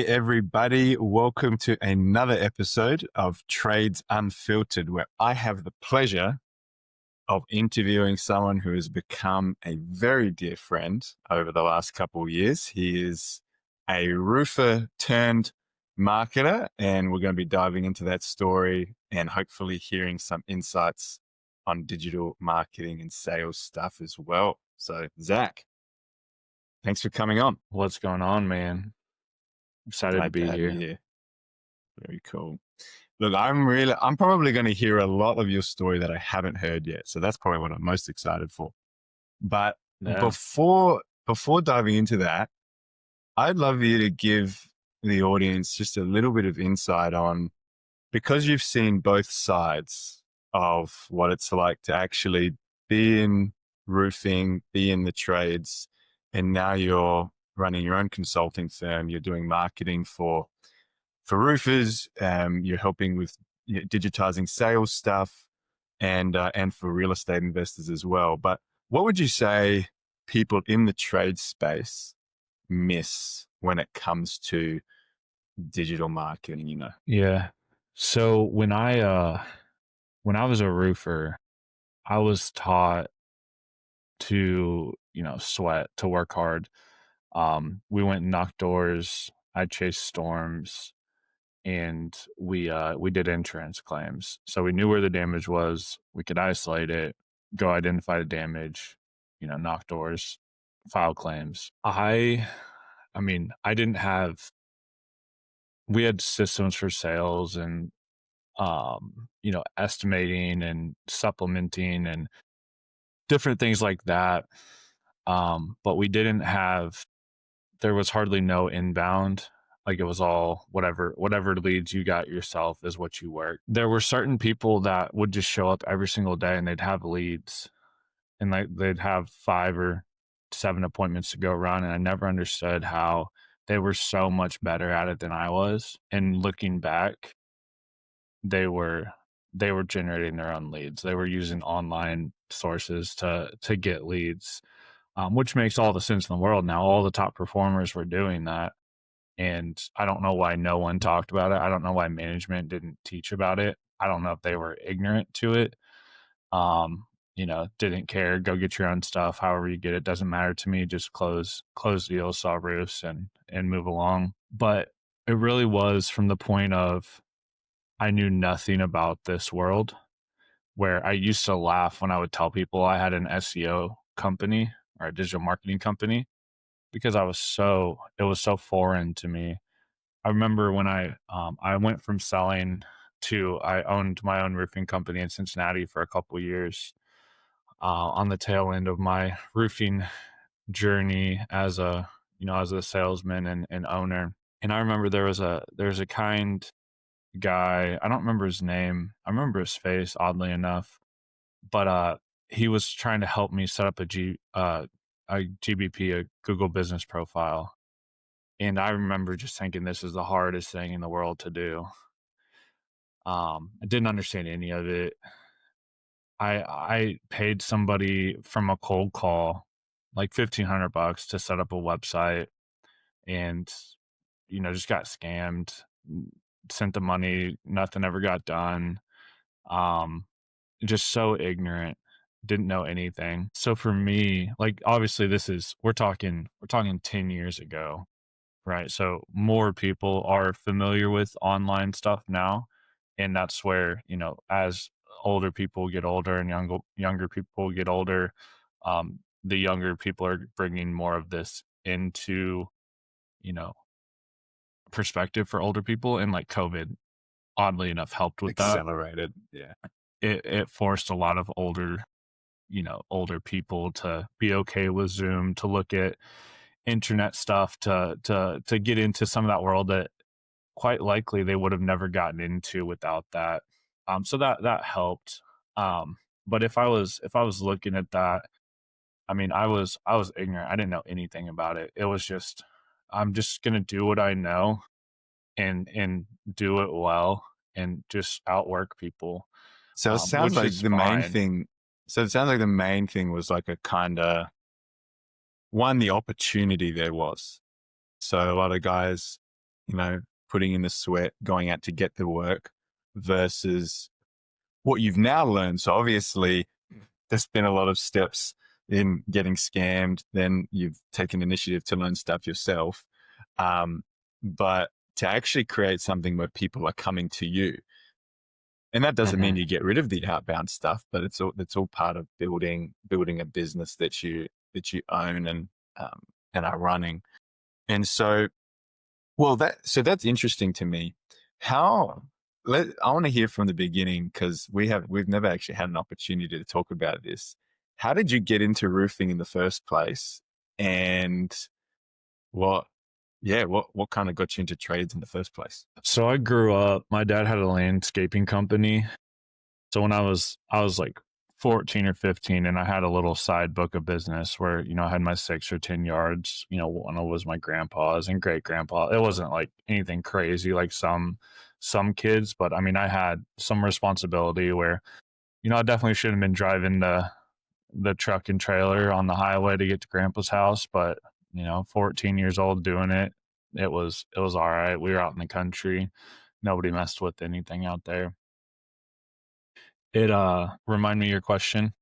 Hey, everybody. Welcome to another episode of Trades Unfiltered, where I have the pleasure of interviewing someone who has become a very dear friend over the last couple of years. He is a roofer turned marketer, and we're going to be diving into that story and hopefully hearing some insights on digital marketing and sales stuff as well. So, Zach, thanks for coming on. What's going on, man? Excited to Glad be to have you here. here. Very cool. Look, I'm probably going to hear a lot of your story that I haven't heard yet. So that's probably what I'm most excited for. But Yeah. before diving into that, I'd love you to give the audience just a little bit of insight on, because you've seen both sides of what it's like to actually be in roofing, be in the trades, and now you're running your own consulting firm. You're doing marketing for roofers. You're helping with digitizing sales stuff, and for real estate investors as well. But what would you say people in the trade space miss when it comes to digital marketing? Yeah. So when I was a roofer, I was taught to, sweat, to work hard. We went and knocked doors, I chased storms, and we did insurance claims. So we knew where the damage was, we could isolate it, go identify the damage, knock doors, file claims. I didn't have we had systems for sales and estimating and supplementing and different things like that. But we didn't have there was hardly no inbound. Like, it was all whatever leads you got yourself is what you work. There were certain people that would just show up every single day and they'd have leads, and like they'd have 5 or 7 appointments to go around, and I never understood how they were so much better at it than I was. And looking back, they were generating their own leads. They were using online sources to get leads, which makes all the sense in the world now. All the top performers were doing that, and I don't know why no one talked about it. I don't know why management didn't teach about it. I don't know if they were ignorant to it. Didn't care. Go get your own stuff. However you get it, doesn't matter to me. Just close deals, saw roofs, and move along. But it really was from the point of I knew nothing about this world, where I used to laugh when I would tell people I had an SEO company or a digital marketing company, because it was so foreign to me. I remember when I went from selling to I owned my own roofing company in Cincinnati for a couple of years, on the tail end of my roofing journey as a salesman and owner. And I remember there was a kind guy. I don't remember his name. I remember his face, oddly enough, but he was trying to help me set up a GBP, a Google Business Profile. And I remember just thinking, this is the hardest thing in the world to do. I didn't understand any of it. I paid somebody from a cold call like $1,500 to set up a website, and just got scammed. Sent the money, nothing ever got done. Um, just so ignorant, didn't know anything. So for me, like, obviously we're talking 10 years ago, right? So more people are familiar with online stuff now, and that's where, as older people get older and younger people get older, the younger people are bringing more of this into, you know, perspective for older people. And like COVID, oddly enough, helped with that. Accelerated. Yeah. It forced a lot of older people to be okay with Zoom, to look at internet stuff, to get into some of that world that quite likely they would have never gotten into without that. So that helped. But if I was looking at that, I mean, I was ignorant. I didn't know anything about it. It was just, I'm just gonna do what I know and do it well and just outwork people. So it sounds Which like is the main fine. thing. So it sounds like the main thing was like a kind of one, the opportunity there was. So a lot of guys, putting in the sweat, going out to get the work versus what you've now learned. So obviously there's been a lot of steps in getting scammed. Then you've taken initiative to learn stuff yourself. But to actually create something where people are coming to you, and that doesn't mean you get rid of the outbound stuff, but it's all part of building a business that you own and are running. And so, that's interesting to me. I want to hear from the beginning, because we've never actually had an opportunity to talk about this. How did you get into roofing in the first place? And what kind of got you into trades in the first place? So I grew up, my dad had a landscaping company. So when I was like 14 or 15, and I had a little side book of business where, I had my 6 or 10 yards, one was my grandpa's and great grandpa. It wasn't like anything crazy like some kids, but I mean, I had some responsibility where, I definitely shouldn't have been driving the truck and trailer on the highway to get to grandpa's house, but 14 years old doing it, it was all right. We were out in the country. Nobody messed with anything out there. It remind me of your question.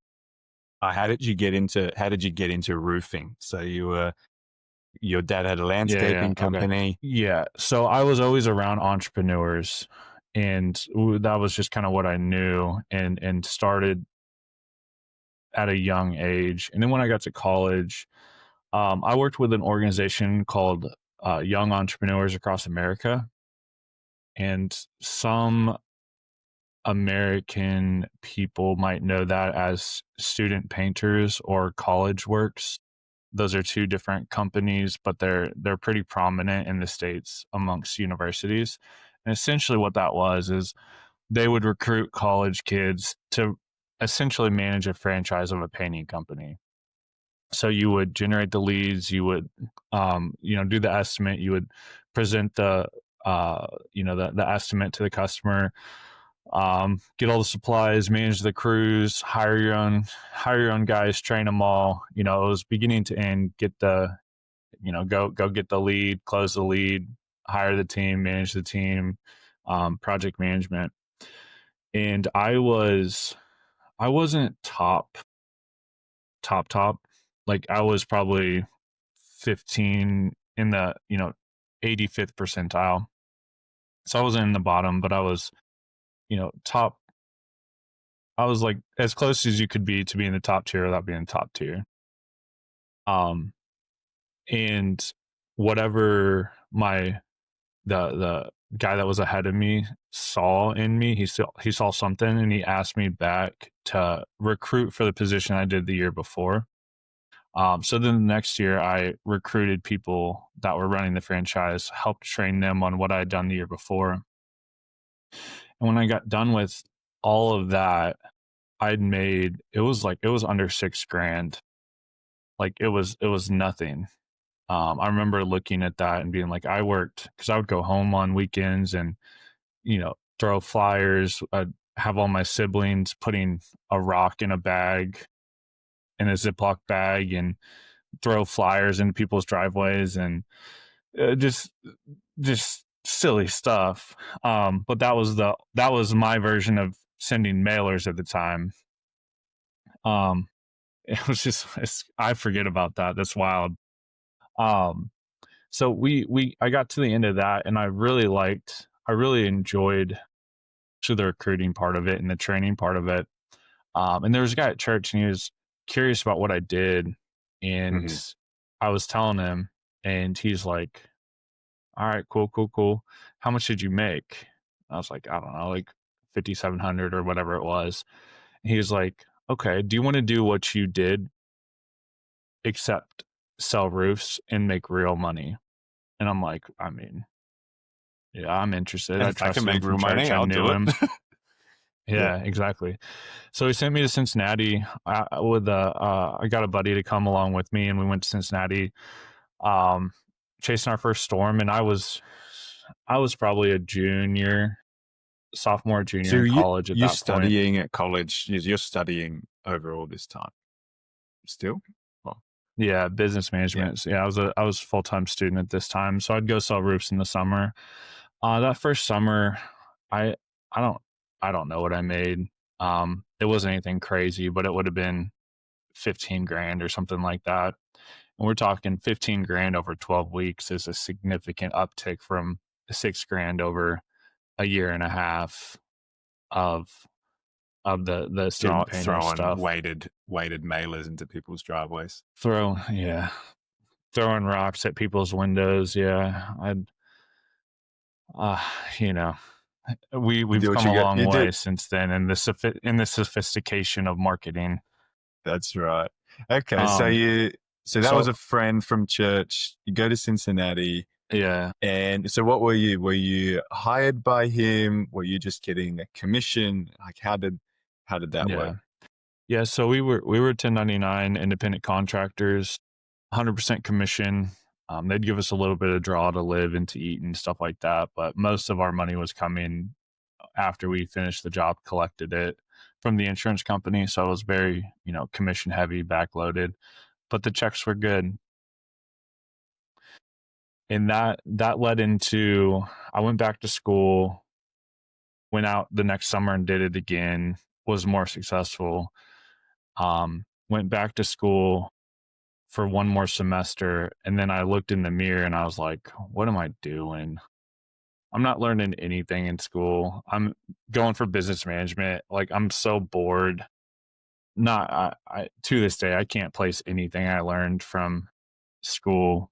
How did you get into roofing? So your dad had a landscaping company. Okay. Yeah. So I was always around entrepreneurs, and that was just kind of what I knew, and started at a young age. And then when I got to college, I worked with an organization called Young Entrepreneurs Across America, and some American people might know that as Student Painters or College Works. Those are two different companies, but they're pretty prominent in the States amongst universities. And essentially what that was is they would recruit college kids to essentially manage a franchise of a painting company. So you would generate the leads, you would do the estimate, you would present the estimate to the customer, get all the supplies, manage the crews, hire your own guys, train them all. It was beginning to end. Get the, go get the lead, close the lead, hire the team, manage the team, project management. And I wasn't top. Like I was probably 15 in the 85th percentile. So I wasn't in the bottom, but I was top. I was like as close as you could be to be in the top tier without being top tier. And whatever the guy that was ahead of me saw in me, he saw something, and he asked me back to recruit for the position I did the year before. So then the next year I recruited people that were running the franchise, helped train them on what I had done the year before. And when I got done with all of that, I'd made, it was under $6,000. Like it was nothing. I remember looking at that and being like, I worked, because I would go home on weekends and, throw flyers. I'd have all my siblings putting a rock in a bag, in a Ziploc bag, and throw flyers into people's driveways, and just silly stuff. But that was my version of sending mailers at the time. It was just, I forget about that. That's wild. So I got to the end of that, and I really enjoyed to the recruiting part of it and the training part of it. And there was a guy at church, and he was curious about what I did, and I was telling him, and he's like, all right, cool. How much did you make? I was like, I don't know, like 5,700 or whatever it was. And he was like, okay, do you want to do what you did, except sell roofs and make real money? And I'm like, I mean, yeah, I'm interested. And I if I can trusted him make from real money, church. I I'll knew do him. it. Yeah, exactly. So he sent me to Cincinnati I got a buddy to come along with me, and we went to Cincinnati, chasing our first storm. And I was probably a sophomore, junior So in college at you're that point. studying at college. You're studying over all this time still? Oh. Yeah, business Yeah. management. So, yeah, I was a full time student at this time, so I'd go sell roofs in the summer. That first summer, I I don't I don't know what I made. It wasn't anything crazy, but it would have been 15 grand or something like that. And we're talking 15 grand over 12 weeks is a significant uptick from 6 grand over a year and a half of the student pay no Throwing stuff. weighted mailers into people's driveways. Yeah, throwing rocks at people's windows. Yeah, I'd uh, you know, You we've do what come you a get. long You way did. since then in the sophistication of marketing. That's right. Okay, Um, so that was so a friend from church. You go to Cincinnati, yeah, and so what were you? Were you hired by him? Were you just getting a commission? Like how did that work? yeah, yeah. So we were 1099 independent contractors, 100% commission. They'd give us a little bit of draw to live and to eat and stuff like that, but most of our money was coming after we finished the job, collected it from the insurance company. So it was very, commission heavy, backloaded, but the checks were good. And that led into I went back to school, went out the next summer and did it again, was more successful. Went back to school for one more semester, and then I looked in the mirror and I was like, what am I doing? I'm not learning anything in school. I'm going for business management. Like, I'm so bored. Not I to this day I can't place anything I learned from school.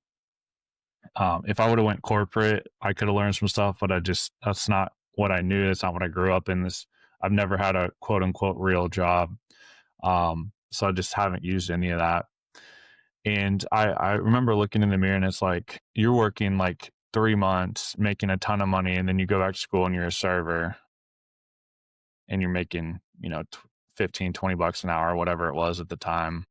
If I would have went corporate, I could have learned some stuff, but that's not what I knew. That's not what I grew up in. This I've never had a quote unquote real job. So I just haven't used any of that. And I remember looking in the mirror and it's like you're working like 3 months, making a ton of money, and then you go back to school and you're a server and you're making, 15, $20 an hour, whatever it was at the time.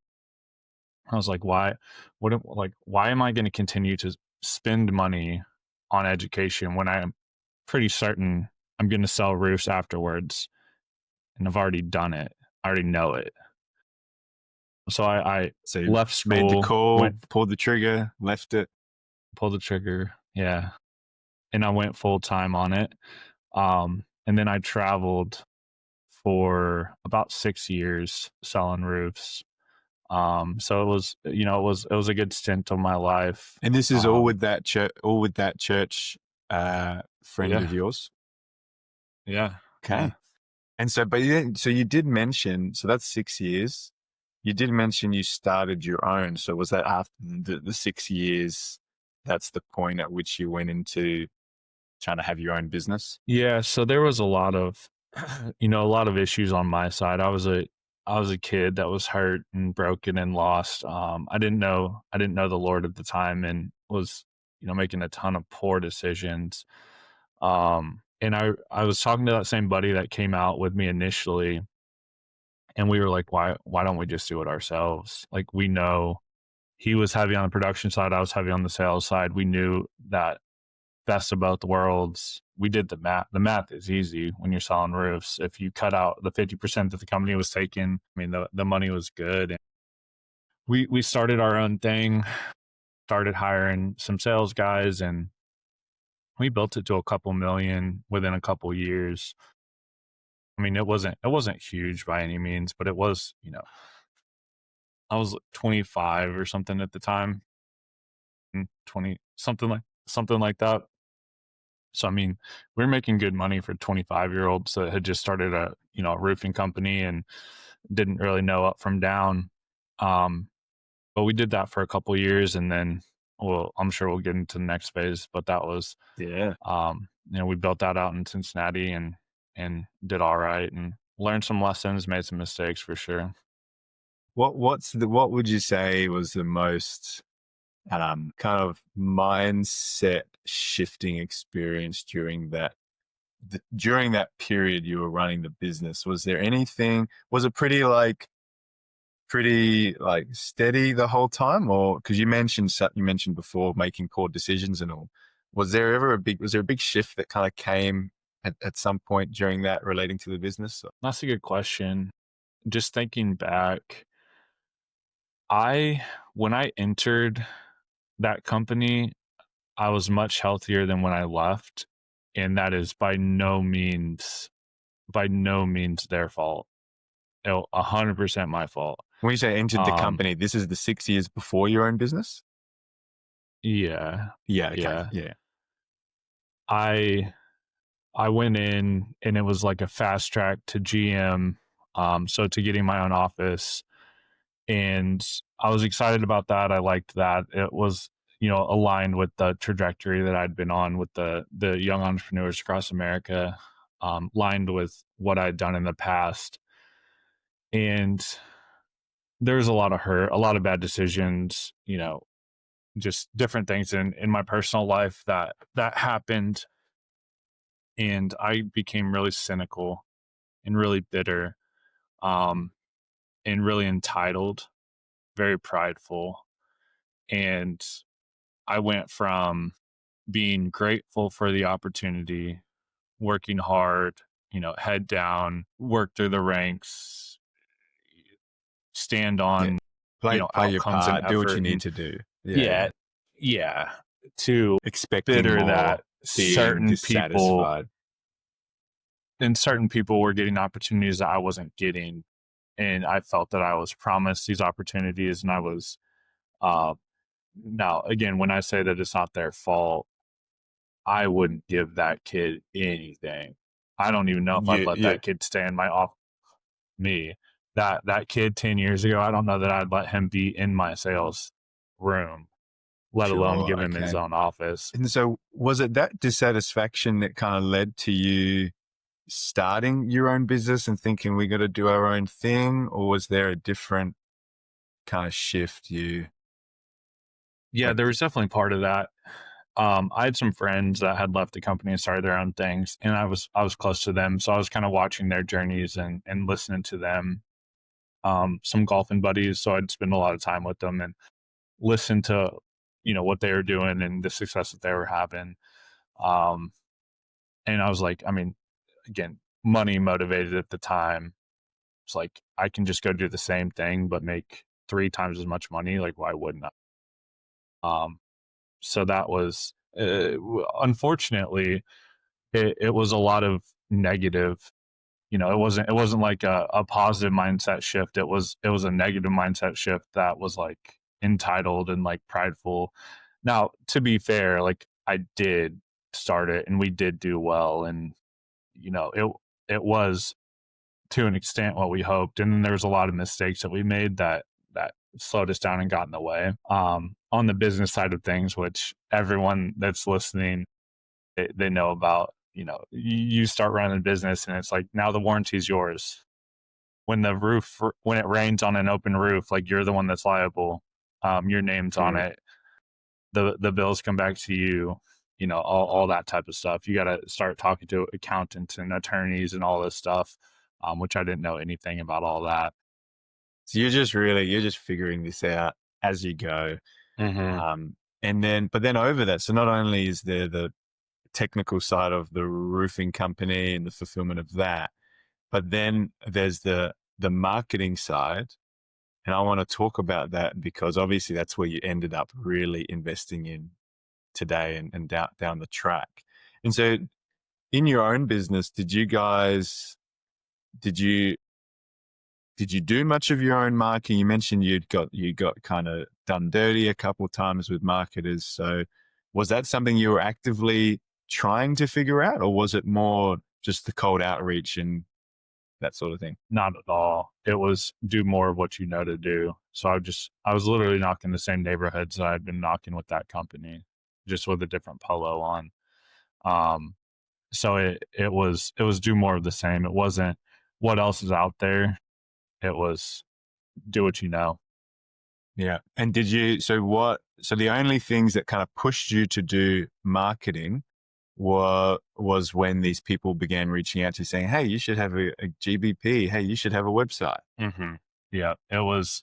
I was like, why am I going to continue to spend money on education when I'm pretty certain I'm going to sell roofs afterwards and I've already done it. I already know it. So I So you left made the school, call, went, pulled the trigger, left it. pulled the trigger. Yeah. And I went full time on it. And then I traveled for about 6 years selling roofs. So it was a good stint of my life. And this is all with that church, friend Yeah, of yours. yeah, yeah, Okay. And so, so you did mention, so that's 6 years. You did mention you started your own. So was that after the 6 years? That's the point at which you went into trying to have your own business. yeah. So there was a lot of, a lot of issues on my side. I was a kid that was hurt and broken and lost. I didn't know the Lord at the time and was, making a ton of poor decisions. And I was talking to that same buddy that came out with me initially, and we were like, why don't we just do it ourselves? Like, we know he was heavy on the production side, I was heavy on the sales side. We knew that best of both worlds. We did the math. The math is easy when you're selling roofs. If you cut out the 50% that the company was taking, I mean, the money was good. And we started our own thing, started hiring some sales guys, and we built it to a couple million within a couple years. I mean, it wasn't huge by any means, but it was, I was 25 or something at the time, 20 something like that. So I mean, we are making good money for 25-year-olds that had just started a roofing company and didn't really know up from down. Um, but we did that for a couple years, and then, well, I'm sure we'll get into the next phase. But that was, Yeah. we built that out in Cincinnati and did all right and learned some lessons, made some mistakes for sure. What would you say was the most kind of mindset shifting experience during that period you were running the business? Was there anything? Was it pretty like steady the whole time, or because you mentioned before making poor decisions and all? Was there a big shift that kind of came at some point during that relating to the business? That's a good question. Just thinking back, I when I entered that company, I was much healthier than when I left, and that is by no means their fault. 100% my fault. When you say entered the Um, company, this is the 6 years before your own business? yeah, Yeah, okay, yeah. yeah. I I went in and it was like a fast track to GM, so to getting my own office, and I was excited about that. I liked that. It was, aligned with the trajectory that I'd been on with the young entrepreneurs across America, aligned with what I'd done in the past. And there's a lot of hurt, a lot of bad decisions, just different things in my personal life that happened. And I became really cynical and really bitter, um, and really entitled, very prideful. And I went from being grateful for the opportunity, working hard, head down, work through the ranks, stand Yeah. on, Play your outcomes and part, do what you effort. need And to do. Yeah, yeah, yeah. yeah, to Expecting bitter that more, being dissatisfied. certain people were getting opportunities that I wasn't getting. And I felt that I was promised these opportunities, and I was, uh, now again, when I say that it's not their fault, I wouldn't give that kid anything. I don't even know if I'd let Yeah, that kid stay in my off me. That kid 10 years ago, I don't know that I'd let him be in my sales room, let alone sure, give him his okay. own office. And so was it that dissatisfaction that kind of led to you starting your own business and thinking we got to do our own thing, or was there a different kind of shift you Yeah, went there through? was definitely part of that. I had some friends that had left the company and started their own things, and I was close to them, so I was kind of watching their journeys and listening to them. Some golfing buddies, so I'd spend a lot of time with them and listen to, what they were doing and the success that they were having. Um, and I was like, I mean, again, money motivated at the time. It's like I can just go do the same thing but make 3 times as much money. Like, why wouldn't I? So that was, unfortunately, it was a lot of negative. It wasn't like a positive mindset shift. It was a negative mindset shift that was like entitled and like prideful. Now, to be fair, like I did start it and we did do well, and it was to an extent what we hoped. And then there was a lot of mistakes that we made that slowed us down and got in the way. On the business side of things, which everyone that's listening, they know about. You start running a business and it's like, now the warranty's yours. When it rains on an open roof, like you're the one that's liable. Your name's on True. it. The bills come back to you. All that type of stuff. You got to start talking to accountants and attorneys and all this stuff, which I didn't know anything about all that. So you're just figuring this out as you go. Mm-hmm. But then over that, so not only is there the technical side of the roofing company and the fulfillment of that, but then there's the marketing side. And I want to talk about that because obviously that's where you ended up really investing in today and down the track. And so in your own business, did you did you do much of your own marketing? You mentioned you got kind of done dirty a couple of times with marketers. So was that something you were actively trying to figure out, or was it more just the cold outreach and that sort of thing? Not at all. It was do more of what you know to do. So I was literally knocking the same neighborhoods that I'd been knocking with that company, just with a different polo on. Um, so it was do more of the same. It wasn't what else is out there. It was do what you know. Yeah. And so the only things that kind of pushed you to do marketing was when these people began reaching out to you saying, hey, you should have a GBP. Hey, you should have a website. Mm-hmm. Yeah, it was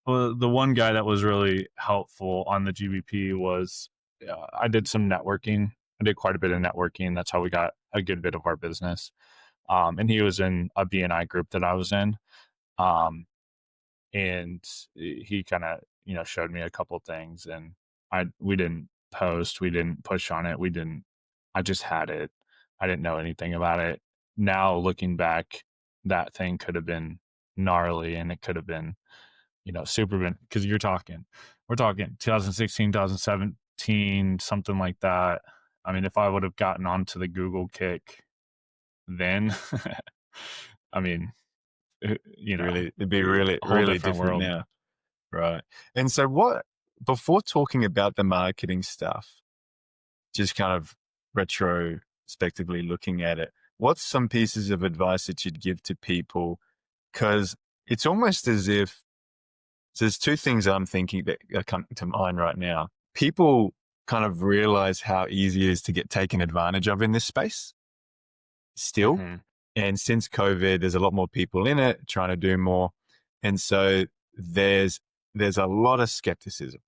well, the one guy that was really helpful on the GBP was, I did some networking. I did quite a bit of networking. That's how we got a good bit of our business. And he was in a BNI group that I was in. Um, and he kind of, showed me a couple things, and we didn't post, we didn't push on it, we didn't. I just had it. I didn't know anything about it. Now looking back, that thing could have been gnarly, and it could have been, super been, because we're talking 2016, 2017, something like that. I mean, if I would have gotten onto the Google kick then, I mean, It'd be really, whole really different different world. now. Right. And so before talking about the marketing stuff, just kind of retrospectively looking at it, what's some pieces of advice that you'd give to people? Because it's almost as if there's two things I'm thinking that are coming to mind right now. People kind of realize how easy it is to get taken advantage of in this space still. Mhm. And since COVID, there's a lot more people in it trying to do more. And so there's a lot of skepticism,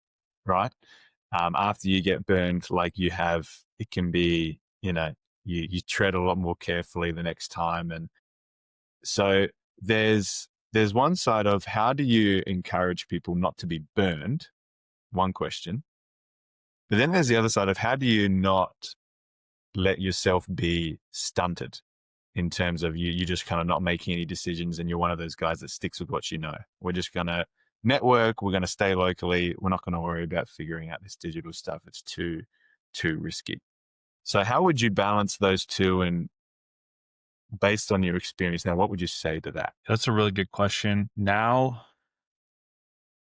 right? After you get burned, like you have, it can be, you tread a lot more carefully the next time. And so there's one side of how do you encourage people not to be burned? One question. But then there's the other side of how do you not let yourself be stunted in terms of you just kind of not making any decisions and you're one of those guys that sticks with what you know. We're just going to network. We're going to stay locally. We're not going to worry about figuring out this digital stuff. It's too risky. So how would you balance those two? And based on your experience now, what would you say to that? That's a really good question. Now,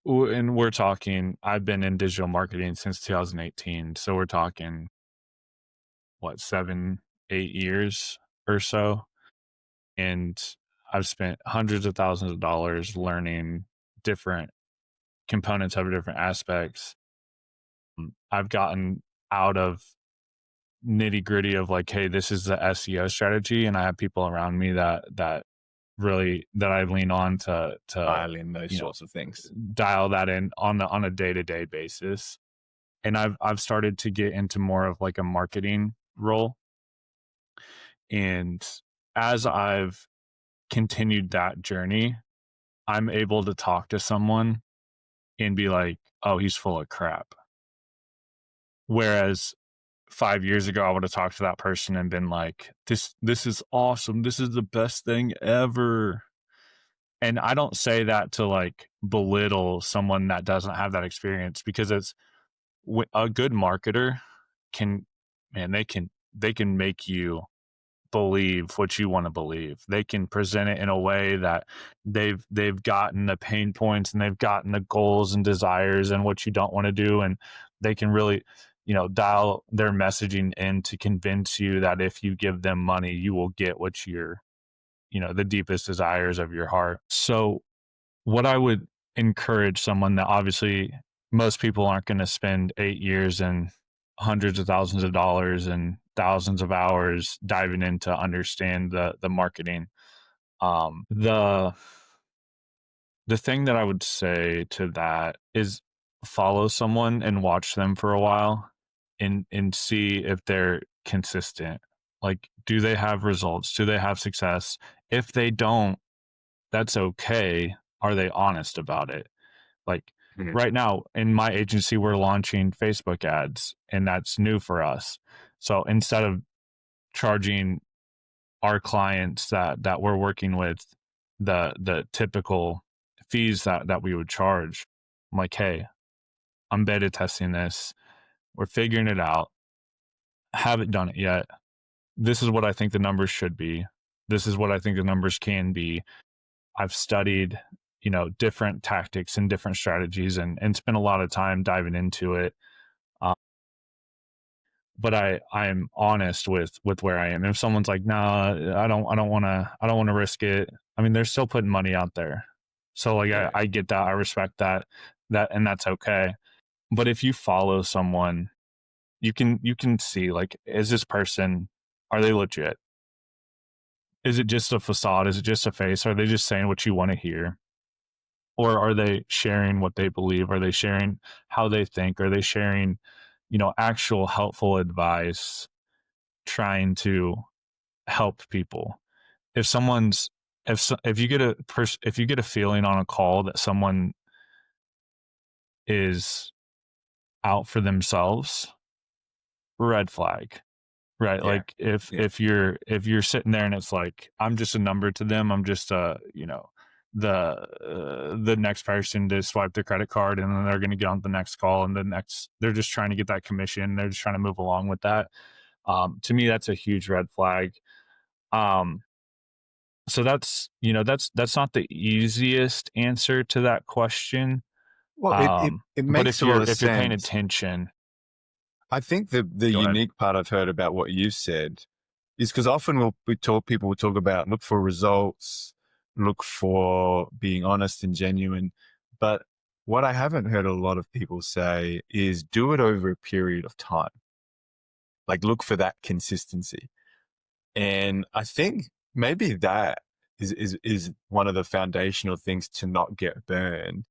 and we're talking, I've been in digital marketing since 2018. So we're talking, what, 7, 8 years or so. And I've spent hundreds of thousands of dollars learning different components of different aspects. I've gotten out of nitty gritty of like, hey, this is the SEO strategy, and I have people around me that really that I lean on to Dial in those sorts of things. dial that in on a day-to-day basis. And I've started to get into more of like a marketing role. And as I've continued that journey, I'm able to talk to someone and be like, oh, he's full of crap. Whereas 5 years ago, I would have talked to that person and been like, this is awesome. This is the best thing ever. And I don't say that to like belittle someone that doesn't have that experience, because it's a good marketer can, man, they can make you believe what you want to believe. They can present it in a way that they've gotten the pain points and they've gotten the goals and desires and what you don't want to do, and they can really, dial their messaging in to convince you that if you give them money, you will get what you're, the deepest desires of your heart. So what I would encourage someone that, obviously most people aren't going to spend 8 years and hundreds of thousands of dollars and thousands of hours diving in to understand the marketing. The thing that I would say to that is follow someone and watch them for a while and see if they're consistent. Like, do they have results? Do they have success? If they don't, that's okay. Are they honest about it? Like, Mhm. right now in my agency, we're launching Facebook ads, and that's new for us. So instead of charging our clients that we're working with the typical fees that we would charge, I'm like, hey, I'm beta testing this. We're figuring it out. Haven't done it yet. This is what I think the numbers should be. This is what I think the numbers can be. I've studied, different tactics and different strategies, and spent a lot of time diving into it. Um, but I'm honest with where I am. If someone's like, nah, I don't want to risk it. I mean, they're still putting money out there. So like, Yeah. I get that. I respect that, and that's okay. But if you follow someone, you can see, like, is this person, are they legit? Is it just a facade? Is it just a face? Are they just saying what you want to hear? Or are they sharing what they believe? Are they sharing how they think? Are they sharing, actual helpful advice, trying to help people? If someone's if you get if you get a feeling on a call that someone is out for themselves, red flag. Right. Yeah. Like if Yeah. if you're sitting there and it's like I'm just a number to them, I'm just the next person to swipe their credit card, and then they're going to get on the next call, and the next they're just trying to get that commission, they're just trying to move along with that. To me, that's a huge red flag. Um, so that's that's not the easiest answer to that question. Well, it But makes a lot of if you're paying sense. attention, I think the go ahead. unique part I've heard about what you said is because often people will talk about look for results, look for being honest and genuine. But what I haven't heard a lot of people say is do it over a period of time. Like look for that consistency. And I think maybe that is one of the foundational things to not get burned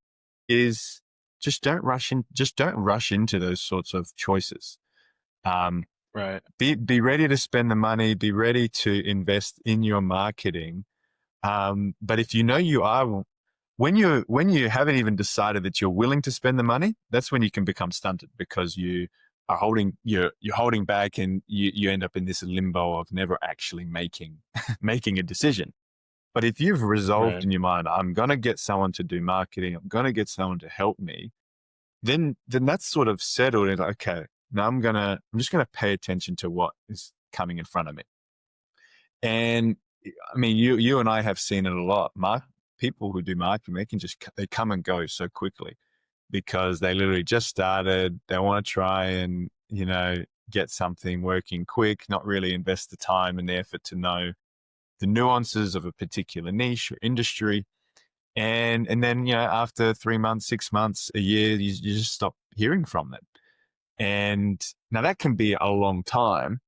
is just don't rush into those sorts of choices. Um, Right. be ready to spend the money, be ready to invest in your marketing. But if you know you are, when you haven't even decided that you're willing to spend the money, that's when you can become stunted because you are you're holding back and you end up in this limbo of never actually making making a decision. But if you've resolved Right. in your mind, I'm gonna get someone to do marketing, I'm gonna get someone to help me, then that's sort of settled and like, okay, now I'm just gonna pay attention to what is coming in front of me. And I mean, you and I have seen it a lot. People who do marketing, they come and go so quickly because they literally just started. They want to try and get something working quick, not really invest the time and the effort to know the nuances of a particular niche or industry. And then after 3 months, 6 months, a year, you just stop hearing from them. And now that can be a long time.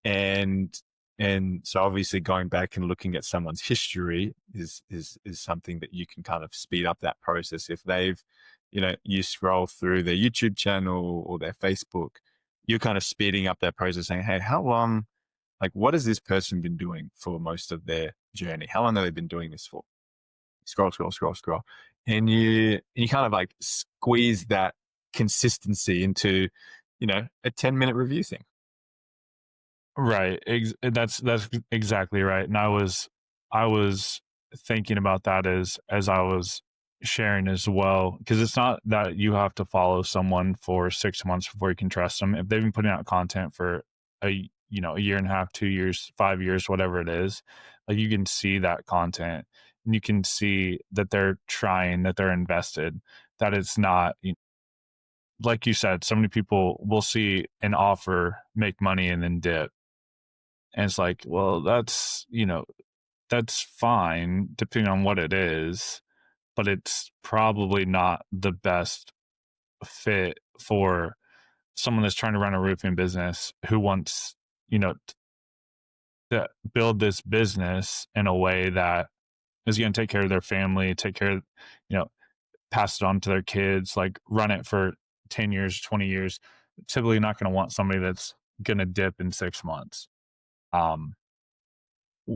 And so obviously going back and looking at someone's history is something that you can kind of speed up that process. If they've, you scroll through their YouTube channel or their Facebook, you're kind of speeding up that process saying, hey, how long, like what has this person been doing for most of their journey? How long have they been doing this for? Scroll, scroll, scroll, scroll. And you kind of like squeeze that consistency into, a 10-minute review thing. Right. That's exactly right. And I was thinking about that as I was sharing as well, because it's not that you have to follow someone for 6 months before you can trust them. If they've been putting out content for a year and a half, 2 years, 5 years, whatever it is, like you can see that content and you can see that they're trying, that they're invested, that it's not like you said, so many people will see an offer, make money, and then dip. And it's like, well, that's fine depending on what it is, but it's probably not the best fit for someone that's trying to run a roofing business who wants, to build this business in a way that is going to take care of their family, take care of, you know, pass it on to their kids, like run it for 10 years, 20 years. Typically not going to want somebody that's going to dip in 6 months. Um,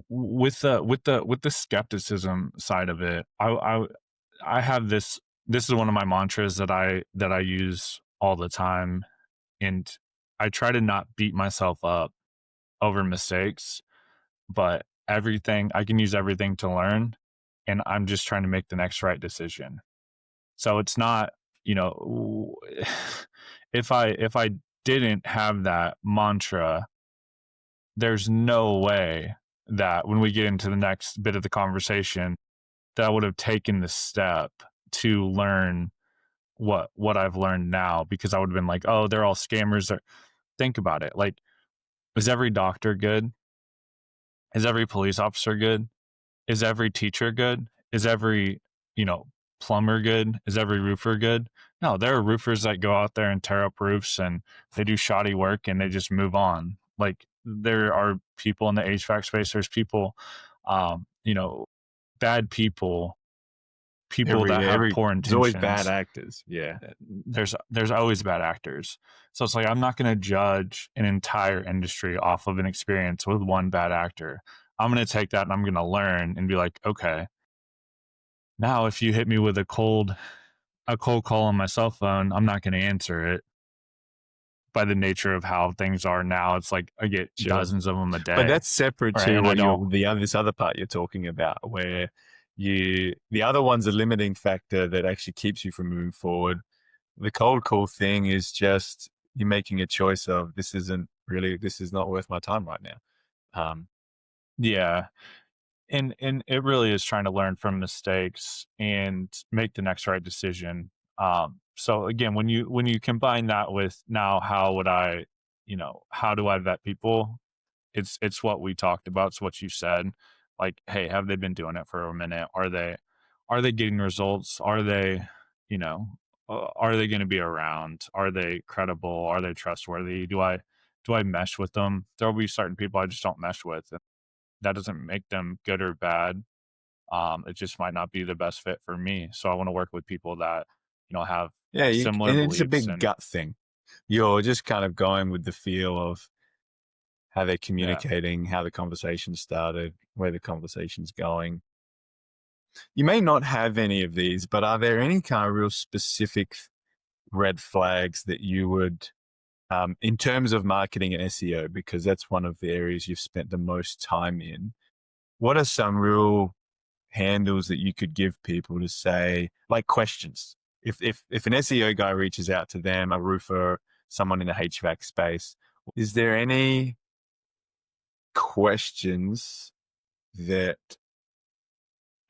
with the skepticism side of it, I have this is one of my mantras that I use all the time, and I try to not beat myself up over mistakes, but everything I can use everything to learn, and I'm just trying to make the next right decision. So it's not, you know, if I didn't have that mantra, there's no way that when we get into the next bit of the conversation that I would have taken the step to learn what I've learned now, because I would have been like, oh, they're all scammers. Think about it. Like, is every doctor good? Is every police officer good? Is every teacher good? Is every, you know, plumber good? Is every roofer good? No, there are roofers that go out there and tear up roofs and they do shoddy work and they just move on. Like there are people in the HVAC space, there's people, you know, bad people, people that have Every poor there's always bad intentions. actors. Yeah. There's always bad actors. So it's like I'm not going to judge an entire industry off of an experience with one bad actor. I'm going to take that and I'm going to learn and be like, okay, now if you hit me with a cold call on my cell phone, I'm not going to answer it. By the nature of how things are now, it's like I get Sure. dozens of them a But day, that's separate right? to And I what don't. this other part you're talking about, where the other one's a limiting factor that actually keeps you from moving forward. The cold call thing is just you're making a choice of this is not worth my time right now. Um, Yeah, and it really is trying to learn from mistakes and make the next right decision. So again, when you combine that with now, how would I, how do I vet people? It's what we talked about. It's what you said. Like, hey, have they been doing it for a minute? Are they getting results? Are they, you know, are they going to be around? Are they credible? Are they trustworthy? Do I mesh with them? There will be certain people I just don't mesh with. And that doesn't make them good or bad. It just might not be the best fit for me. So I want to work with people that, have yeah, similar and it's a beliefs big and gut thing. You're just kind of going with the feel of how they're yeah. communicating, how the conversation started, where the conversation's going. You may not have any of these, but are there any kind of real specific red flags that you would, in terms of marketing and SEO, because that's one of the areas you've spent the most time in? What are some real handles that you could give people to say, like questions? If an SEO guy reaches out to them, a roofer, someone in the HVAC space, is there any questions that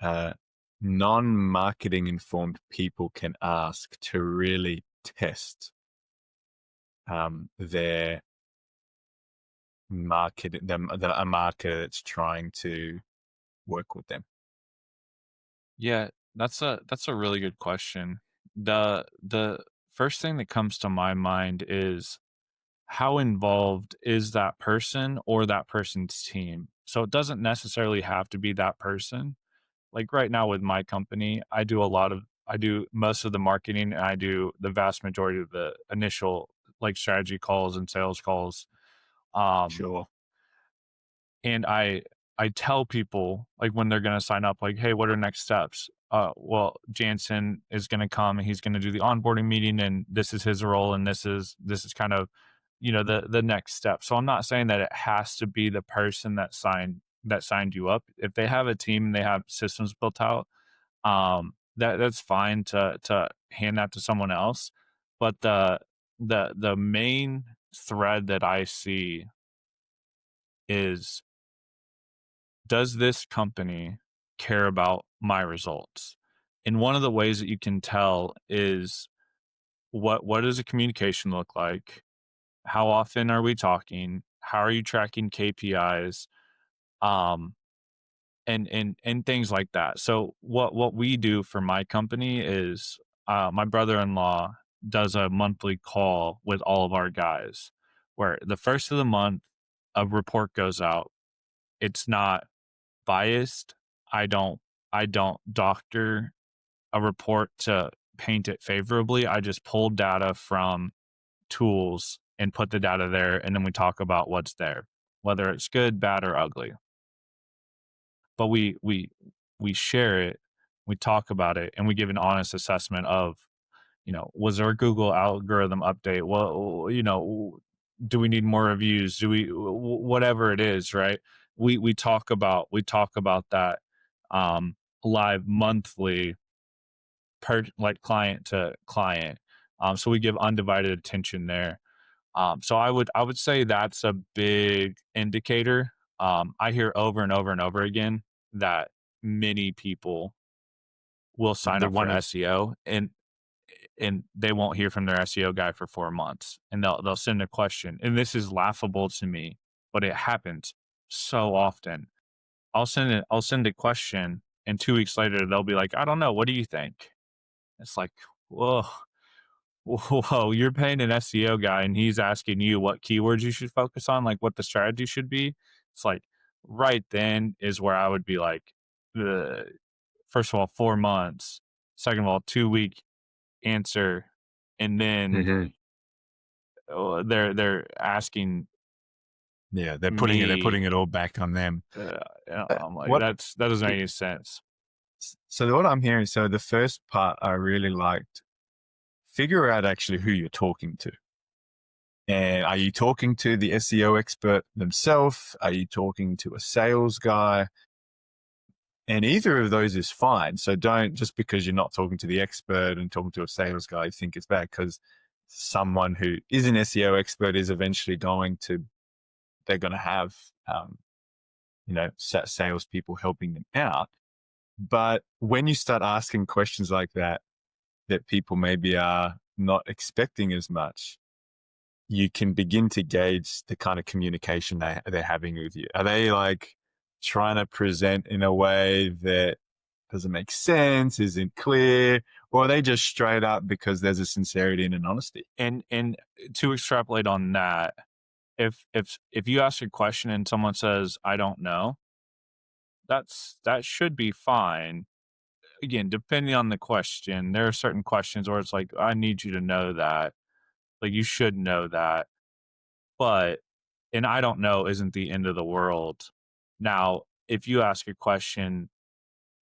uh, non-marketing informed people can ask to really test their a marketer that's trying to work with them? Yeah, that's a really good question. The first thing that comes to my mind is how involved is that person or that person's team? So it doesn't necessarily have to be that person. Like right now with my company, I do most of the marketing and I do the vast majority of the initial like strategy calls and sales calls. Um Sure. and I tell people like when they're going to sign up, like, hey, what are next steps? Well, Jansen is going to come and he's going to do the onboarding meeting, and this is his role, and this is kind of, the next step. So I'm not saying that it has to be the person that signed you up. If they have a team and they have systems built out, that's fine to hand that to someone else. But the main thread that I see is, does this company care about my results? And one of the ways that you can tell is, what does the communication look like? How often are we talking? How are you tracking KPIs? Um, and things like that. So what we do for my company is, my brother-in-law does a monthly call with all of our guys, where the first of the month a report goes out. It's not biased. I don't I don't doctor a report to paint it favorably. I just pull data from tools and put the data there, and then we talk about what's there, whether it's good, bad, or ugly. But we share it, we talk about it, and we give an honest assessment of, was there a Google algorithm update? Well, do we need more reviews? Do we whatever it is, right? We talk about that, live monthly, per like client to client. So we give undivided attention there. So I would say that's a big indicator. I hear over and over and over again that many people will sign The up for one, SEO and they won't hear from their SEO guy for 4 months, and they'll send a question. And this is laughable to me, but it happens so often. I'll send a question, and 2 weeks later they'll be like, "I don't know, what do you think?" It's like, "Whoa, whoa, you're paying an SEO guy and he's asking you what keywords you should focus on, like what the strategy should be." It's like, right then is where I would be like, the first of all, 4 months. Second of all, 2 week answer. And then Mhm. they're asking Yeah, they're putting me. it all back on them. I'm like, What that doesn't make any sense. so what I'm hearing, so the first part I really liked, figure out actually who you're talking to. And are you talking to the SEO expert themselves? Are you talking to a sales guy? And either of those is fine. So don't, just because you're not talking to the expert and talking to a sales guy, think it's bad, because someone who is an SEO expert is eventually they're going to have, salespeople helping them out. But when you start asking questions like that people maybe are not expecting as much, you can begin to gauge the kind of communication they're having with you. Are they like trying to present in a way that doesn't make sense, isn't clear, or are they just straight up because there's a sincerity and an honesty? And to extrapolate on that, if you ask a question and someone says, "I don't know," that should be fine. Again, depending on the question, there are certain questions where it's like, "I need you to know that." Like, you should know that. But and I don't know isn't the end of the world. Now, if you ask a question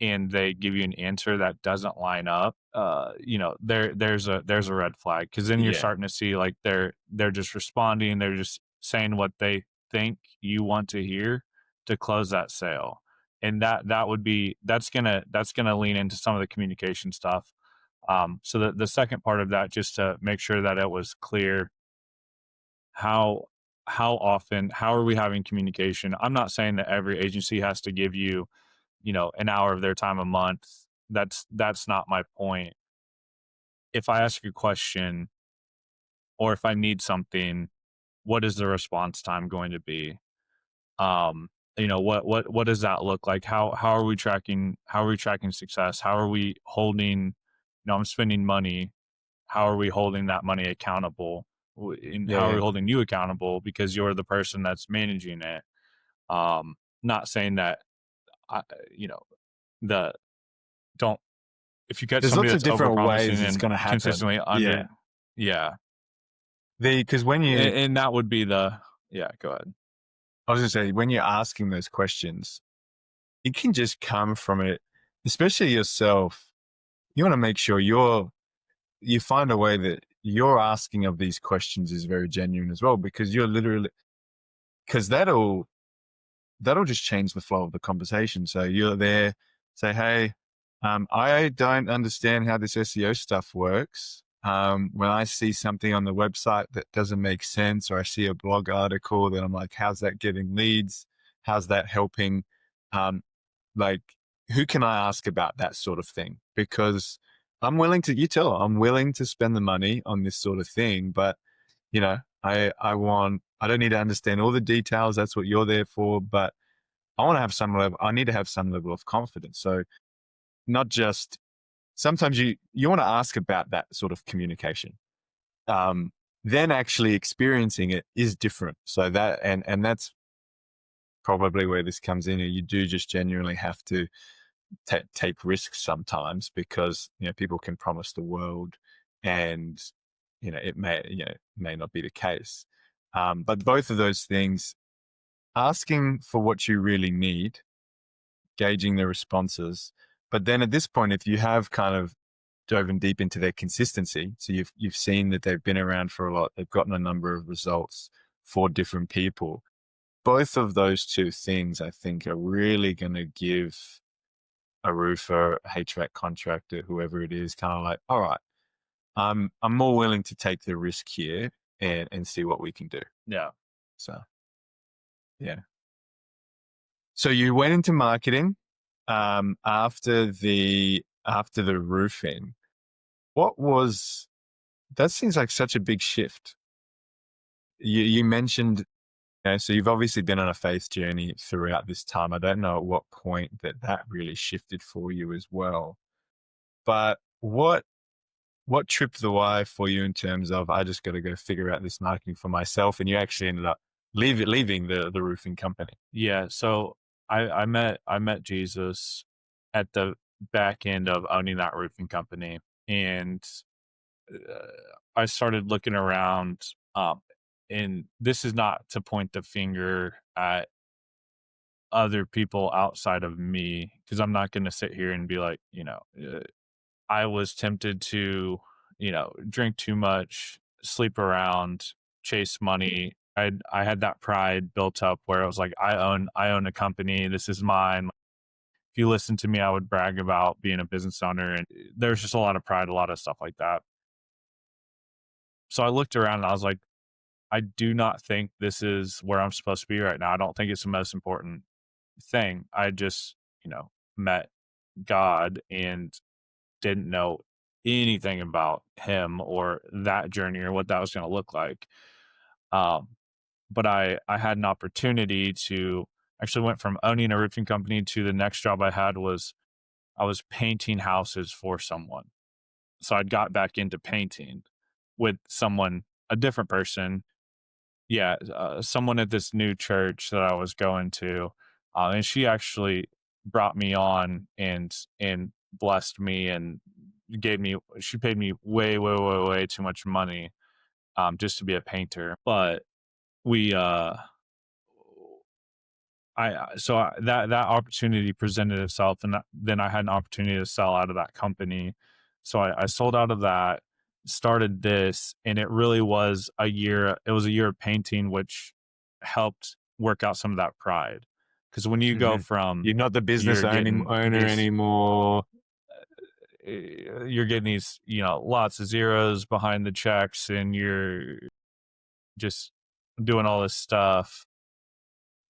and they give you an answer that doesn't line up, there's a red flag, because then you're Yeah, starting to see like they're just responding, they're just saying what they think you want to hear to close that sale, and that's gonna lean into some of the communication stuff. So the second part of that, just to make sure that it was clear, how how are we having communication? I'm not saying that every agency has to give you, an hour of their time a month. That's not my point. If I ask a question or if I need something, what is the response time going to be? Um, what does that look like? How are we tracking success? How are we holding, I'm spending money. How are we holding that money accountable? And yeah, how are we yeah. holding you accountable because you're the person that's managing it? Not saying that I, you know, the don't if you catch There's somebody lots of that's different overpromising ways it's and going to happen. consistently Yeah, under, yeah, because when you, and that would be the, yeah. Go ahead. I was going to say, when you're asking those questions, it can just come from it, especially yourself. You want to make sure you find a way that you're asking of these questions is very genuine as well, because you're literally, because that'll just change the flow of the conversation. So you're there, say, hey, I don't understand how this SEO stuff works. When I see something on the website that doesn't make sense, or I see a blog article that I'm like, how's that getting leads? How's that helping? Um, like, who can I ask about that sort of thing? Because I'm willing to spend the money on this sort of thing, but I don't need to understand all the details. That's what you're there for. But I need to have some level of confidence. So not just, sometimes you want to ask about that sort of communication. Um, then actually experiencing it is different. So and that's probably where this comes in. You do just genuinely have to take risks sometimes, because, people can promise the world, and, it may not be the case. But both of those things, asking for what you really need, gauging the responses. But then at this point, if you have kind of dove deep into their consistency, so you've seen that they've been around for a lot, they've gotten a number of results for different people. Both of those two things, I think, are really going to give a roofer, a HVAC contractor, whoever it is, kind of like, all right, I'm more willing to take the risk here and see what we can do. Yeah. So yeah. So you went into marketing after the roofing. What was that? Seems like such a big shift. You mentioned, so you've obviously been on a faith journey throughout this time. I don't know at what point that really shifted for you as well. But what tripped the wire for you in terms of, I just got to go figure out this marketing for myself, and you actually ended up leaving the roofing company? Yeah. So I met Jesus at the back end of owning that roofing company, and uh, I started looking around. and this is not to point the finger at other people outside of me, because I'm not going to sit here and be like, I was tempted to, drink too much, sleep around, chase money. I had that pride built up where I was like, I own a company. This is mine. If you listen to me, I would brag about being a business owner, and there's just a lot of pride, a lot of stuff like that. So I looked around and I was like, I do not think this is where I'm supposed to be right now. I don't think it's the most important thing. I just, met God and didn't know anything about him or that journey or what that was going to look like. Um, but I had an opportunity to actually went from owning a roofing company to the next job I had was I was painting houses for someone. So I'd got back into painting with someone, a different person. Yeah, someone at this new church that I was going to, and she actually brought me on and blessed me and she paid me way way way way too much money just to be a painter. But we that opportunity presented itself, and then I had an opportunity to sell out of that company. So I sold out of that, started this, and it really was a year. It was a year of painting, which helped work out some of that pride. Because when you go Mhm. from You're not the business you're getting owner these, anymore. you're getting these, lots of zeros behind the checks, and you're just doing all this stuff.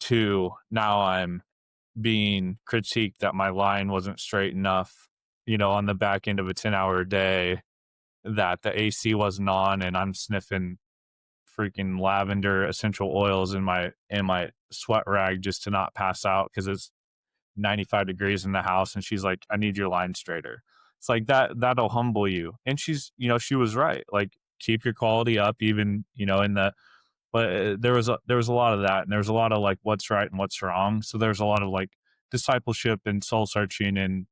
To now, I'm being critiqued that my line wasn't straight enough, on the back end of a 10-hour day, that the AC wasn't on, and I'm sniffing freaking lavender essential oils in my sweat rag just to not pass out because it's 95 degrees in the house. And she's like, I need your line straighter. It's like that'll humble you. And she was right. Like, keep your quality up, even, in the, but there was a lot of that, and there was a lot of like what's right and what's wrong. So there's a lot of like discipleship and soul searching, and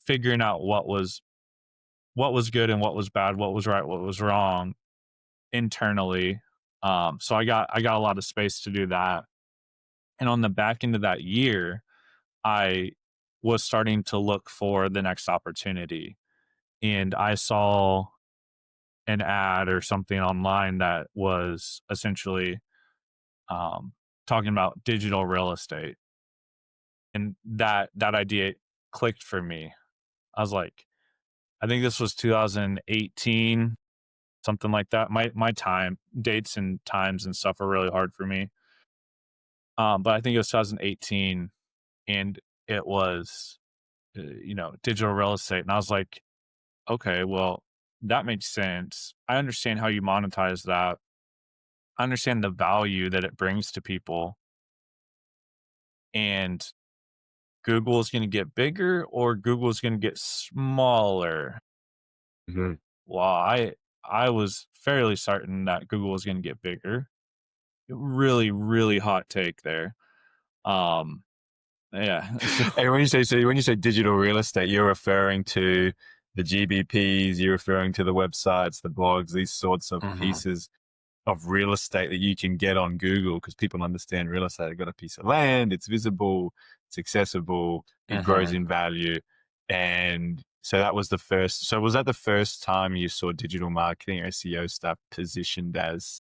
figuring out what was good and what was bad, what was right, what was wrong internally. So I got a lot of space to do that. And on the back end of that year, I was starting to look for the next opportunity, and I saw an ad or something online that was essentially um, talking about digital real estate, and that idea clicked for me. I was like, I think this was 2018, something like that. My time dates and times and stuff are really hard for me. But I think it was 2018, and it was digital real estate, and I was like, okay, well, that makes sense. I understand how you monetize that. I understand the value that it brings to people, and Google is going to get bigger or Google is going to get smaller. Mhm. Well, I was fairly certain that Google was going to get bigger. Really, really hot take there. Um, yeah. So, And when you say digital real estate, you're referring to the GBPs, you're referring to the websites, the blogs, these sorts of mhm, pieces of real estate that you can get on Google because people understand real estate. They've got a piece of land, it's visible, it's accessible, it grows mhm. in value. And so that was the first. So was that the first time you saw digital marketing or SEO stuff positioned as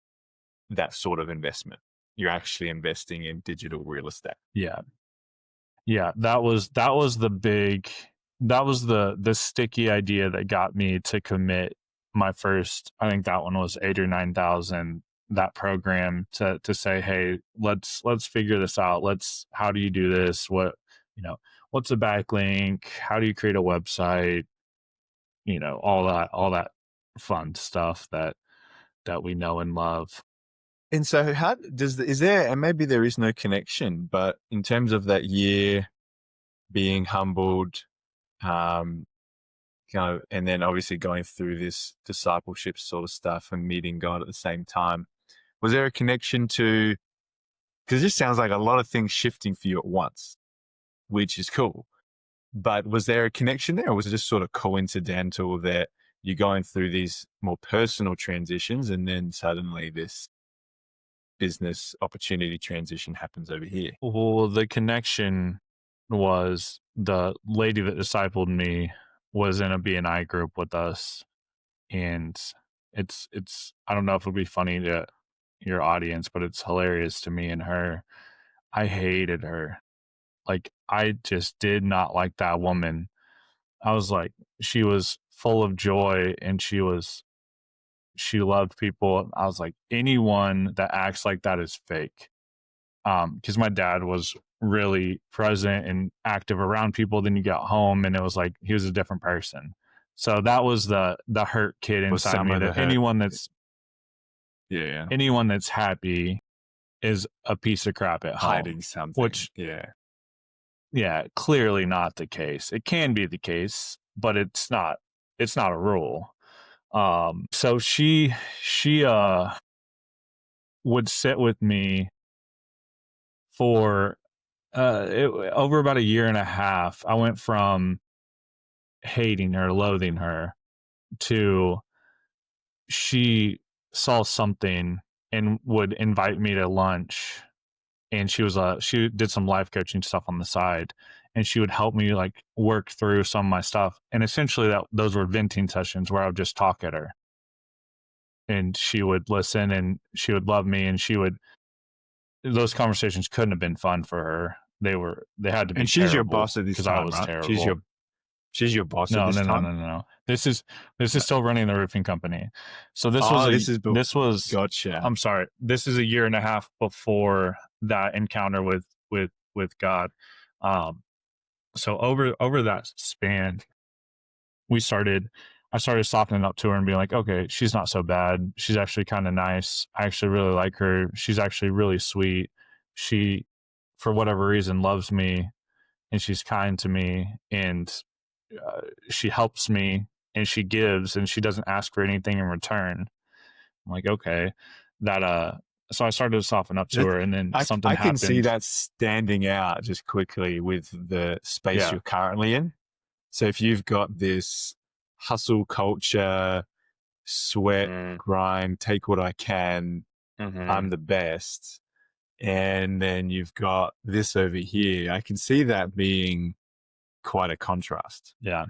that sort of investment? You're actually investing in digital real estate. Yeah. Yeah, that was the sticky idea that got me to commit my first, I think that one was 8 or 9,000, that program, to say, "Hey, let's figure this out. How do you do this? What's a backlink? How do you create a website?" All that fun stuff that we know and love. And so how is there, and maybe there is no connection, but in terms of that year being humbled, um, kind of, and then obviously going through this discipleship sort of stuff and meeting God at the same time, was there a connection to, because this sounds like a lot of things shifting for you at once, which is cool, but was there a connection there or was it just sort of coincidental that you're going through these more personal transitions, and then suddenly this business opportunity transition happens over here. Well, the connection was the lady that discipled me was in a BNI group with us, and it's I don't know if it'll be funny to your audience, but it's hilarious to me and her. I hated her. Like, I just did not like that woman. I was like, she was full of joy and she loved people. I was like, anyone that acts like that is fake. Because my dad was really present and active around people. Then you got home and it was like he was a different person. So that was the hurt kid Was inside some me, of the that hurt. anyone that's happy is a piece of crap at home. Hiding something. Which, yeah, clearly not the case. It can be the case, but it's not a rule. So she would sit with me for over about a year and a half. I went from hating her, loathing her, to she saw something and would invite me to lunch. And she did some life coaching stuff on the side, and she would help me like work through some of my stuff. And essentially those were venting sessions where I would just talk at her, and she would listen and she would love me, and those conversations couldn't have been fun for her. They had to be. And she's terrible your boss at this because time, I was right? terrible. She's your boss No, at this no, no, time. no, no. This is still running the roofing company. So this was gotcha. I'm sorry. This is a year and a half before that encounter with God. So over that span, I started softening up to her and being like, okay, she's not so bad. She's actually kind of nice. I actually really like her. She's actually really sweet. She, for whatever reason, loves me, and she's kind to me, and she helps me, and she gives, and she doesn't ask for anything in return. I'm like, okay, so I started to soften up to her, and then something happened. I can see that standing out just quickly with the space you're currently in. So if you've got this hustle culture, sweat, grind, take what I can, I'm the best, and then you've got this over here, I can see that being quite a contrast. Yeah.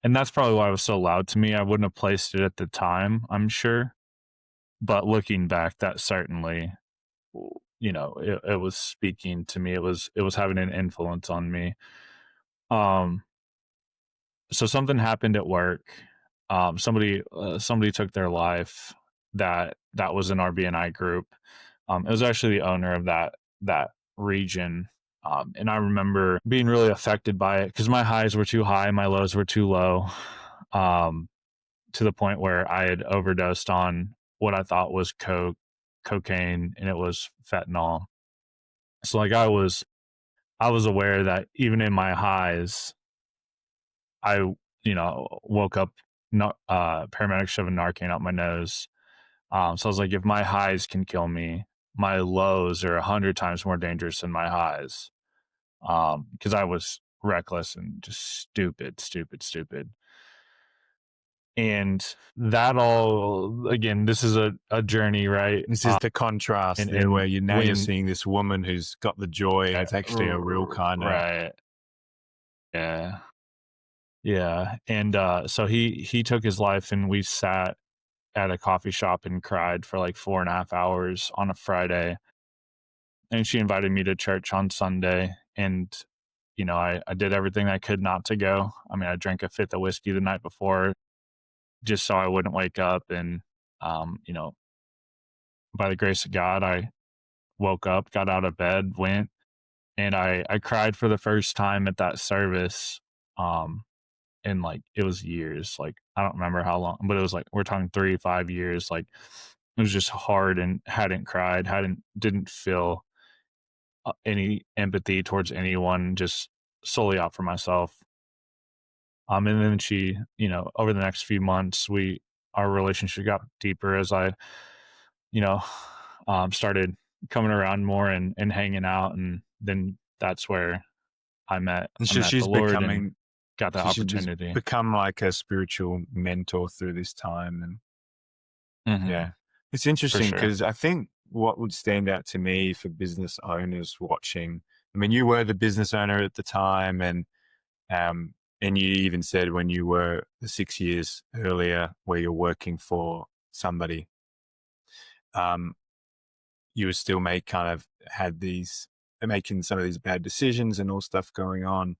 And that's probably why it was so loud to me. I wouldn't have placed it at the time, I'm sure. But looking back, that certainly, it was speaking to me. It was having an influence on me. So something happened at work. Somebody took their life that was in our BNI group. It was actually the owner of that region. And I remember being really affected by it because my highs were too high, my lows were too low, to the point where I had overdosed on what I thought was cocaine, and it was fentanyl. So like I was aware that even in my highs, I woke up, paramedics shoving Narcan up my nose. So I was like, if my highs can kill me, my lows are 100 times more dangerous than my highs. Because I was reckless and just stupid. And that all, again, this is a journey, right? This is the contrast there where you're seeing this woman who's got the joy, and it's actually a real kind of... Right. Yeah. Yeah. And so he took his life, and we sat at a coffee shop and cried for like 4.5 hours on a Friday. And she invited me to church on Sunday, and I did everything I could not to go. I mean, I drank a fifth of whiskey the night before just so I wouldn't wake up. And by the grace of God, I woke up, got out of bed, went, and I cried for the first time at that service. And like, it was years, like, I don't remember how long, but it was like, we're talking 3-5 years. Like, it was just hard, and didn't feel any empathy towards anyone, just solely out for myself. And then she, over the next few months, our relationship got deeper as I, started coming around more and hanging out. And then that's where I met she's the Lord. becoming got that She should just opportunity. become like a spiritual mentor through this time. And Hmm. yeah, it's For interesting sure. because I think what would stand out to me for business owners watching, I mean, you were the business owner at the time, um, and you even said when you were the 6 years earlier where you're working for somebody, um, you were still had these making some of these bad decisions and all stuff going on.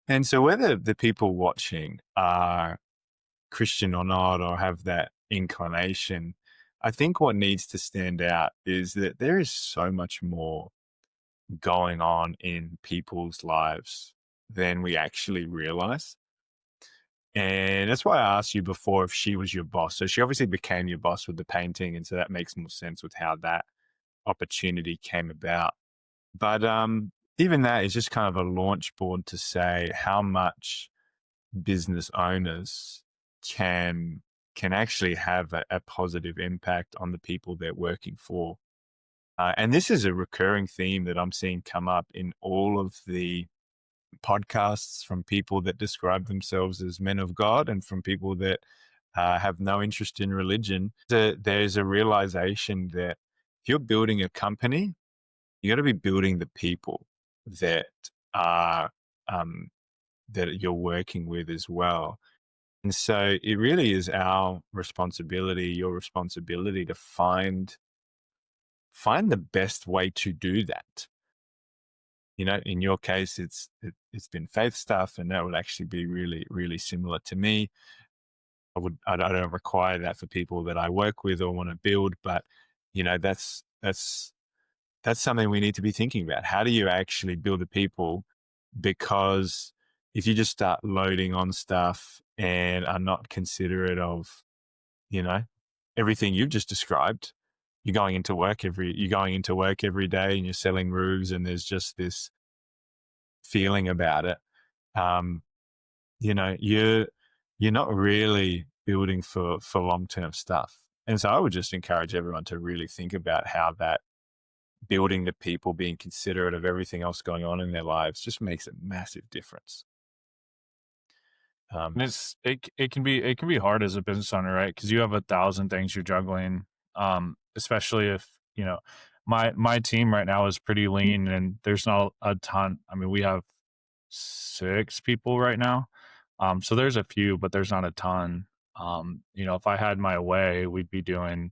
And so whether the people watching are Christian or not, or have that inclination, I think what needs to stand out is that there is so much more going on in people's lives than we actually realize. And that's why I asked you before if she was your boss. So she obviously became your boss with the painting. And so that makes more sense with how that opportunity came about. But even that is just kind of a launch board to say how much business owners can can actually have a positive impact on the people they're working for. And this is a recurring theme that I'm seeing come up in all of the podcasts from people that describe themselves as men of God and from people that have no interest in religion. There's a realization that if you're building a company, you got to be building the people that are um, that you're working with as well. And so it really is our responsibility, your responsibility to find the best way to do that. You know, in your case, it's been faith stuff, and that would actually be really, really similar to me. I don't require that for people that I work with or want to build, but you know, that's something we need to be thinking about. How do you actually build the people? Because if you just start loading on stuff and are not considerate of, you know, everything you've just described, you're going into work every day and you're selling roofs and there's just this feeling about it. Um, you know, you're not really building for long-term stuff. And so I would just encourage everyone to really think about how that building the people, being considerate of everything else going on in their lives just makes a massive difference. And Um, it can be hard as a business owner, right? Because you have 1,000 things you're juggling. Especially if you know my team right now is pretty lean, and there's not a ton. I mean, we have 6 people right now, so there's a few, but there's not a ton. If I had my way, we'd be doing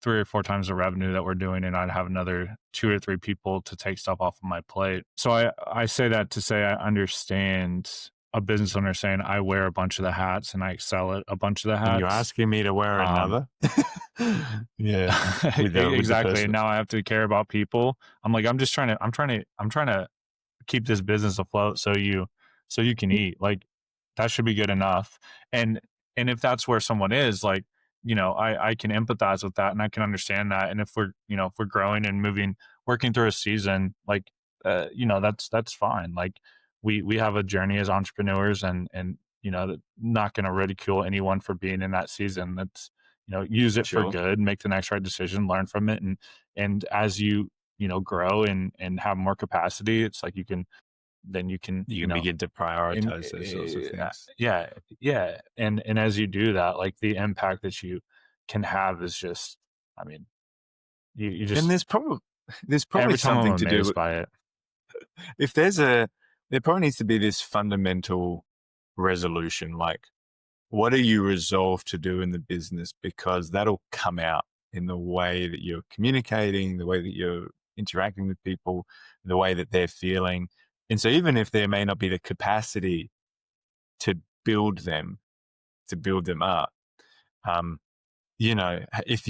3 or 4 times the revenue that we're doing, and I'd have another 2 or 3 people to take stuff off of my plate. So I say that to say I understand a business owner saying I wear a bunch of the hats and I excel at a bunch of the and you're hats. asking me to wear Um, another? Yeah, with the exactly. And person. now I have to care about people. I'm like, I'm trying to keep this business afloat so you can eat. Like that should be good enough. And and if that's where someone is, like, I can empathize with that and I can understand that. And if if we're growing and moving, working through a season, like that's fine. Like we have a journey as entrepreneurs, and not going to ridicule anyone for being in that season. That's use it for Sure. good, make the next right decision, learn from it, and as you grow and have more capacity, it's like you can You can begin to and prioritize those sorts of things. yeah, and as you do that, like the impact that you can have is just, I mean, you And just there's probably every time I'm something to do amazed with, by it. if there probably needs to be this fundamental resolution, like what are you resolved to do in the business? Because that'll come out in the way that you're communicating, the way that you're interacting with people, the way that they're feeling. And so even if there may not be the capacity to build them, to build them up, um, you know, if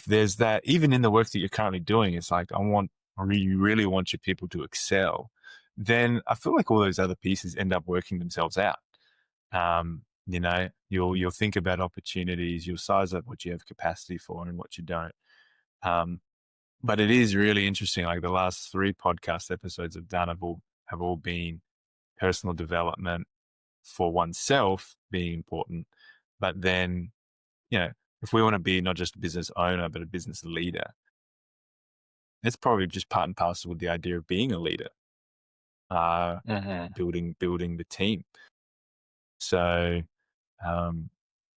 there's that, even in the work that you're currently doing, it's like, you really want your people to excel, then I feel like all those other pieces end up working themselves out. You'll think about opportunities, you'll size up what you have capacity for and what you don't. Um, but it is really interesting. Like the last 3 podcast episodes I've done have all been personal development for oneself being important. But then, you know, if we want to be not just a business owner, but a business leader, it's probably just part and parcel with the idea of being a leader, uh, Hmm. building the team. So, um,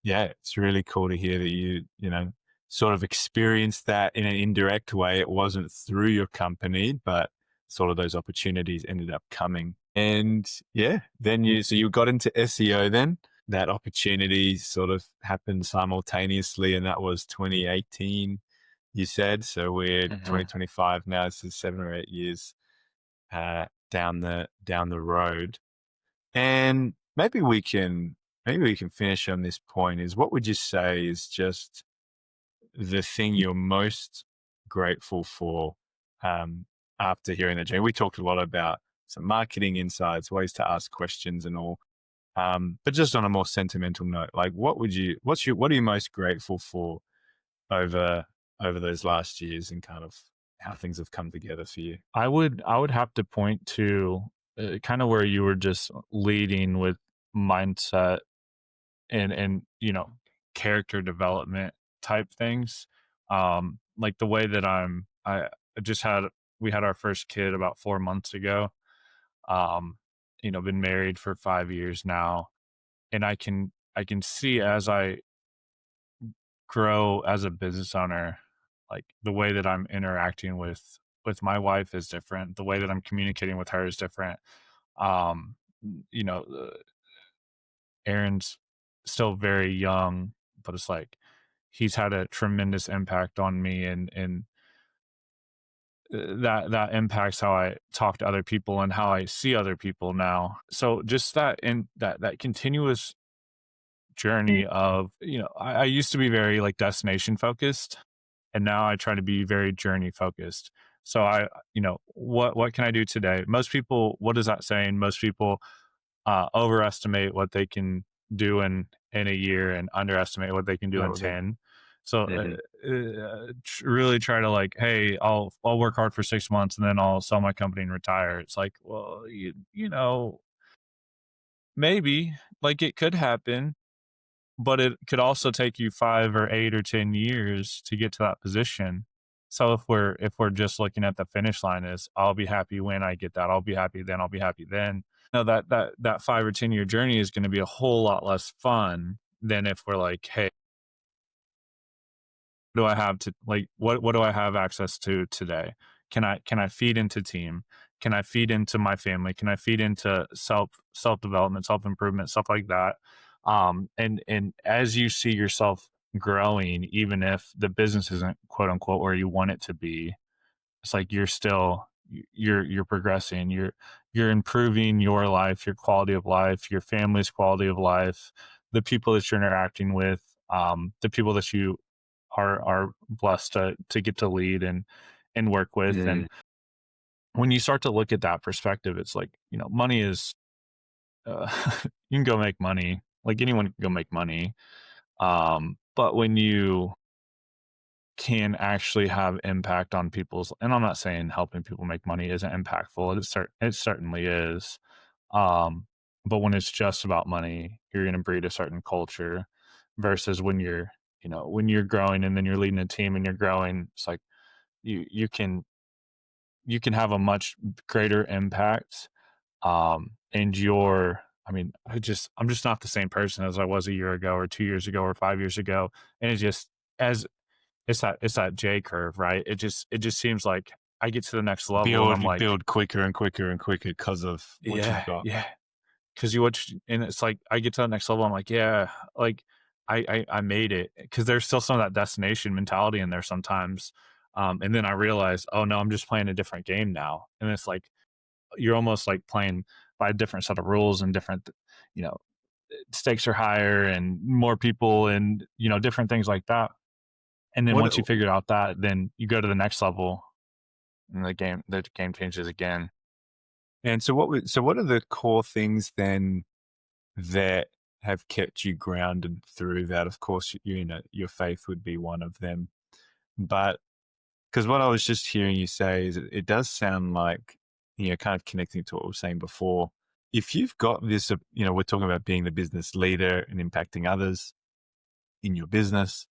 yeah, it's really cool to hear that you know, sort of experienced that in an indirect way. It wasn't through your company, but sort of those opportunities ended up coming. And yeah, then you got into SEO then. That opportunity sort of happened simultaneously, and that was 2018, you said. So we're Mhm. 2025 now. This is 7 or 8 years down the road. And maybe we can finish on this point is what would you say is just the thing you're most grateful for um, after hearing the journey? We talked a lot about some marketing insights, ways to ask questions and all. But just on a more sentimental note, like what are you most grateful for over those last years and kind of how things have come together for you? I would have to point to kind of where you were just leading with mindset and character development type things. Like the way that I just had we had our first kid about 4 months ago. Um, been married for 5 years now, and I can see as I grow as a business owner, like the way that I'm interacting with my wife is different. The way that I'm communicating with her is different. Um, you know, Aaron's still very young, but it's like he's had a tremendous impact on me, and that impacts how I talk to other people and how I see other people now. So just that continuous journey of I used to be very like destination focused, and now I try to be very journey focused. So what can I do today? Most people, what is that saying? Most people overestimate what they can do in a year and underestimate what they can do That in was it. 10. So Mhm. really try to like, hey, I'll work hard for 6 months and then I'll sell my company and retire. It's like, well, maybe like it could happen, but it could also take you 5 or 8 or 10 years to get to that position. So if we're just looking at the finish line as I'll be happy when I get that, I'll be happy then, I'll be happy then. No, that 5 or 10 year journey is going to be a whole lot less fun than if we're like, hey, do I have to like what do I have access to today? Can I feed into team? Can I feed into my family? Can I feed into self development, self improvement, stuff like that? And as you see yourself growing, even if the business isn't quote unquote where you want it to be, it's like you're progressing, you're improving your life, your quality of life, your family's quality of life, the people that you're interacting with, the people that you are blessed to get to lead and work with. And Mm. when you start to look at that perspective, it's like money is uh, you can go make money, like anyone can go make money, but when you can actually have impact on people's, and I'm not saying helping people make money isn't impactful. It certainly is. Um, but when it's just about money, you're going to breed a certain culture versus when you're growing and then you're leading a team and you're growing, it's like you can have a much greater impact. And I'm just not the same person as I was a year ago or 2 years ago or 5 years ago. And it's just as it's that J curve, right? It just seems like I get to the next level and I'm like, Build quicker and quicker and quicker because of what you've yeah, got. yeah. Cause and it's like I get to the next level, I'm like, yeah, like I made it. Cause there's still some of that destination mentality in there sometimes. And then I realize, oh no, I'm just playing a different game now. And it's like you're almost like playing by a different set of rules and different, you know, stakes are higher and more people and different things like that. And then What once you figure out that, then you go to the next level and the game changes again. and so what are the core things then that have kept you grounded through that? Of course, you know, your faith would be one of them, but because what I was just hearing you say is it does sound like, you know, kind of connecting to what we were saying before. If you've got this, you know, we're talking about being the business leader and impacting others in your business,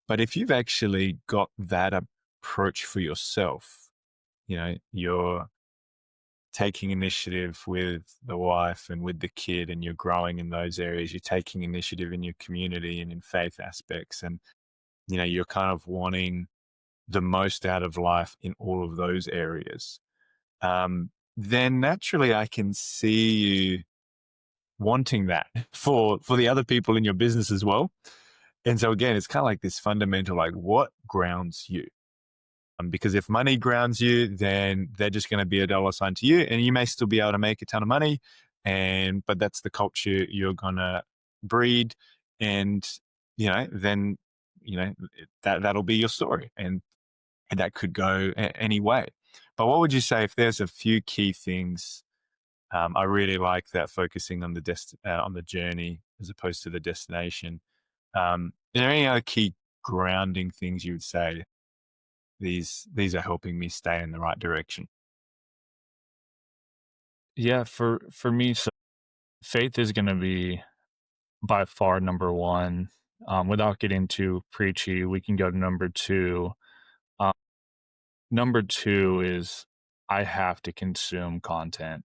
but if you've actually got that approach for yourself, you know, you're taking initiative with the wife and with the kid, and you're growing in those areas. You're taking initiative in your community and in faith aspects. And, you're kind of wanting the most out of life in all of those areas. Then naturally I can see you wanting that for the other people in your business as well. And so again, it's kind of like this fundamental, like, what grounds you? Because if money grounds you, then they're just going to be a dollar sign to you, and you may still be able to make a ton of money, but that's the culture you're going to breed, and then that'll be your story, and that could go any way. But what would you say if there's a few key things? I really like that, focusing on on the journey as opposed to the destination. Are there any other key grounding things you would say? These are helping me stay in the right direction. Yeah, for me, so faith is going to be by far number one. Without getting too preachy, we can go to number two. Um, Number two is I have to consume content.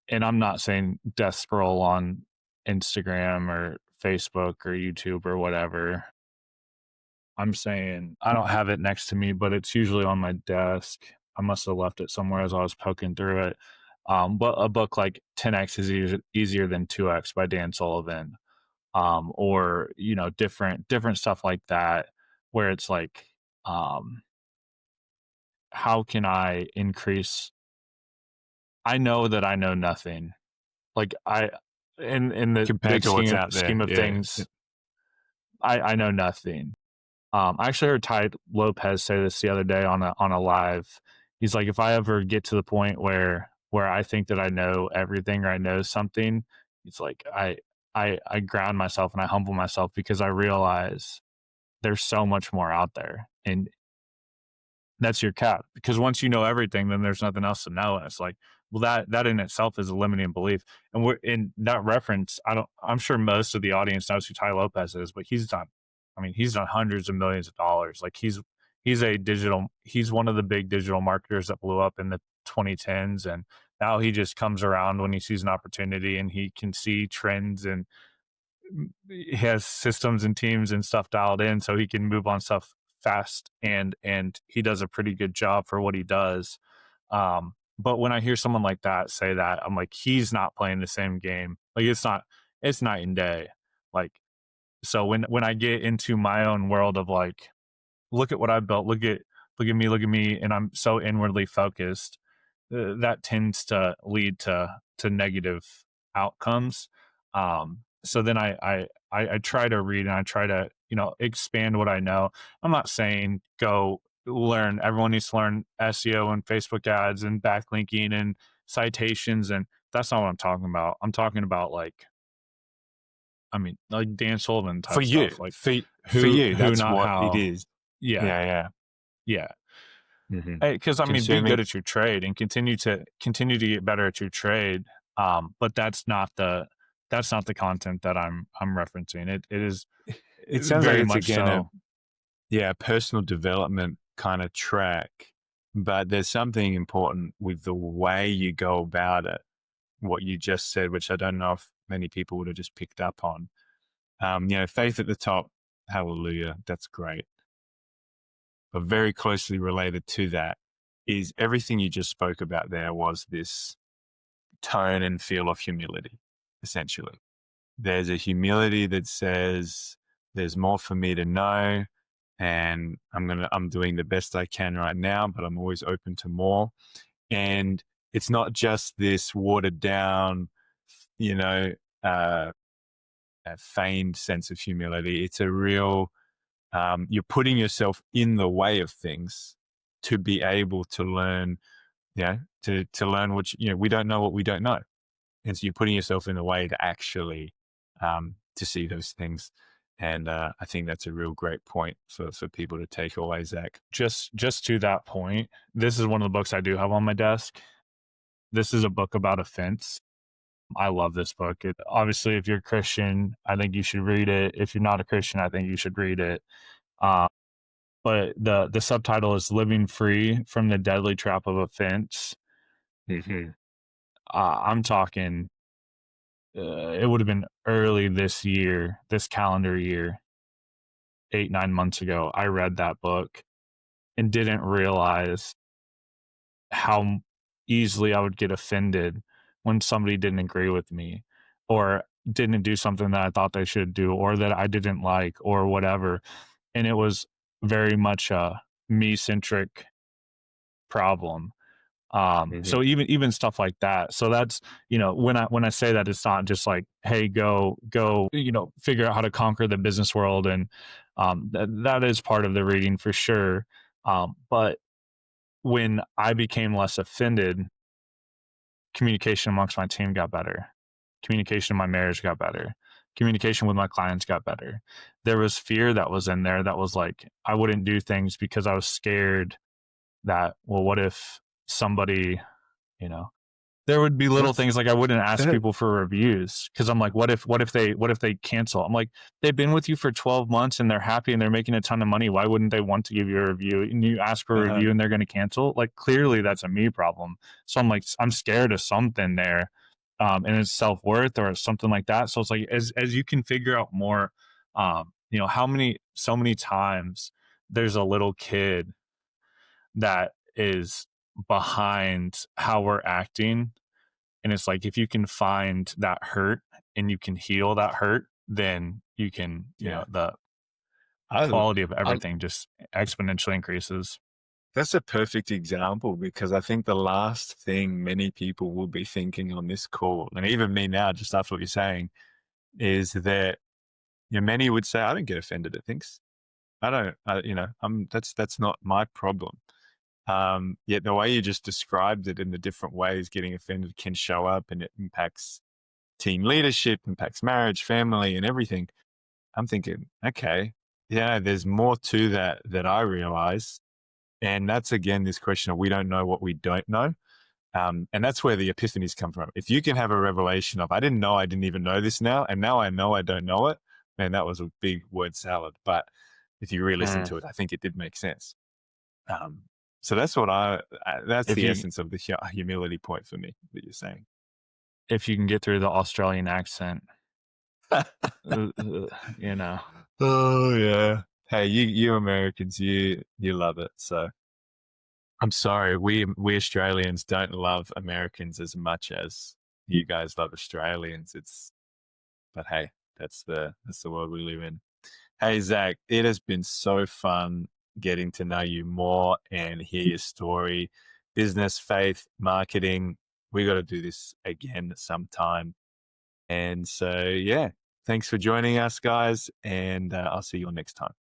And I'm not saying death scroll on Instagram or Facebook or YouTube or whatever. I'm saying I don't have it next to me, but it's usually on my desk. I must have left it somewhere as I was poking through it. But a book like 10x is easier than 2x by Dan Sullivan, or different stuff like that, where it's like, how can I increase? I know that I know nothing. Like in the Compared big to what's scheme out there. scheme of Yeah. things, I know nothing. I actually heard Ty Lopez say this the other day on a live. He's like, if I ever get to the point where I think that I know everything or I know something, it's like I ground myself and I humble myself because I realize there's so much more out there, and that's your cap. Because once you know everything, then there's nothing else to know, and it's like, well, that in itself is a limiting belief. And we're in that reference. I'm sure most of the audience knows who Ty Lopez is, but he's done. I mean, he's done hundreds of millions of dollars. Like he's one of the big digital marketers that blew up in the 2010s, and now he just comes around when he sees an opportunity, and he can see trends, and he has systems and teams and stuff dialed in, so he can move on stuff fast, and he does a pretty good job for what he does. But when I hear someone like that say that, I'm like, he's not playing the same game. Like it's night and day. Like, so when I get into my own world of like, look at what I've built, look at me, and I'm so inwardly focused, that tends to lead to negative outcomes. So then I try to read, and I try to expand what I know. I'm not saying go learn. Everyone needs to learn SEO and Facebook ads and backlinking and citations, and that's not what I'm talking about. I'm talking about like Dan Sullivan For type you, stuff, like for you, who, that's not what it how. is. Yeah, Yeah, yeah. yeah. Mm-hmm. Because be Consuming good at your trade and continue to get better at your trade. But that's not the content that I'm referencing. It is it sounds like very it's much again so. a personal development kind of track, but there's something important with the way you go about it. What you just said, which I don't know if many people would have just picked up on. Faith at the top, hallelujah, that's great. But very closely related to that is everything you just spoke about there was this tone and feel of humility, essentially. There's a humility that says there's more for me to know, and I'm doing the best I can right now, but I'm always open to more. And it's not just this watered down, you know, uh, feigned sense of humility. It's a real, you're putting yourself in the way of things to be able to learn, to learn we don't know what we don't know. And so you're putting yourself in the way to actually, to see those things. And I think that's a real great point for people to take away, Zach. Just to that point, this is one of the books I do have on my desk. This is a book about offense. I love this book. Obviously, if you're a Christian, I think you should read it. If you're not a Christian, I think you should read it. But the subtitle is "Living Free from the Deadly Trap of Offense." Mm-hmm. I'm talking, it would have been early this year, this calendar year, 8, 9 months ago. I read that book and didn't realize how easily I would get offended when somebody didn't agree with me or didn't do something that I thought they should do or that I didn't like or whatever. And it was very much a me centric problem. Mm-hmm. So even stuff like that. So that's, when I say that, it's not just like, hey, go, figure out how to conquer the business world. And that is part of the reading for sure. But when I became less offended, communication amongst my team got better. Communication in my marriage got better. Communication with my clients got better. There was fear that was in there that was like, I wouldn't do things because I was scared that, well, what if somebody, you know, there would be little That's things like I wouldn't ask that. people for reviews because I'm like, what if they cancel? I'm like, they've been with you for 12 months and they're happy and they're making a ton of money. Why wouldn't they want to give you a review? And you ask for a Uh-huh. review and they're going to cancel? Like, clearly that's a me problem. So I'm like, I'm scared of something there, and it's self worth or something like that. So it's like as you can figure out more, so many times there's a little kid that is behind how we're acting, and it's like, if you can find that hurt and you can heal that hurt, then you can, Yeah. the I, quality of I, everything just exponentially increases. that's a perfect example because I think the last thing many people will be thinking on this call, and even me now, just after what you're saying, is that many would say, I don't get offended at things. I don't, that's not my problem. Yet the way you just described it in the different ways getting offended can show up, and it impacts team leadership, impacts marriage, family, and everything. I'm thinking, okay, yeah, there's more to that I realize. And that's again this question of we don't know what we don't know. And that's where the epiphanies come from. If you can have a revelation of, I didn't know I didn't even know this now, and now I know I don't know it, man, that was a big word salad. But if you re-listen Mm. to it, I think it did make sense. Um, so that's what that's If the you essence of the humility point for me that you're saying. if you can get through the Australian accent, uh, uh, you know, Oh yeah. Hey, you Americans, you love it. So I'm sorry, we Australians don't love Americans as much as you guys love Australians. But hey, that's the world we live in. Hey Zach, it has been so fun getting to know you more and hear your story, business, faith, marketing. We got to do this again sometime. And so yeah, thanks for joining us, guys, and I'll see you all next time.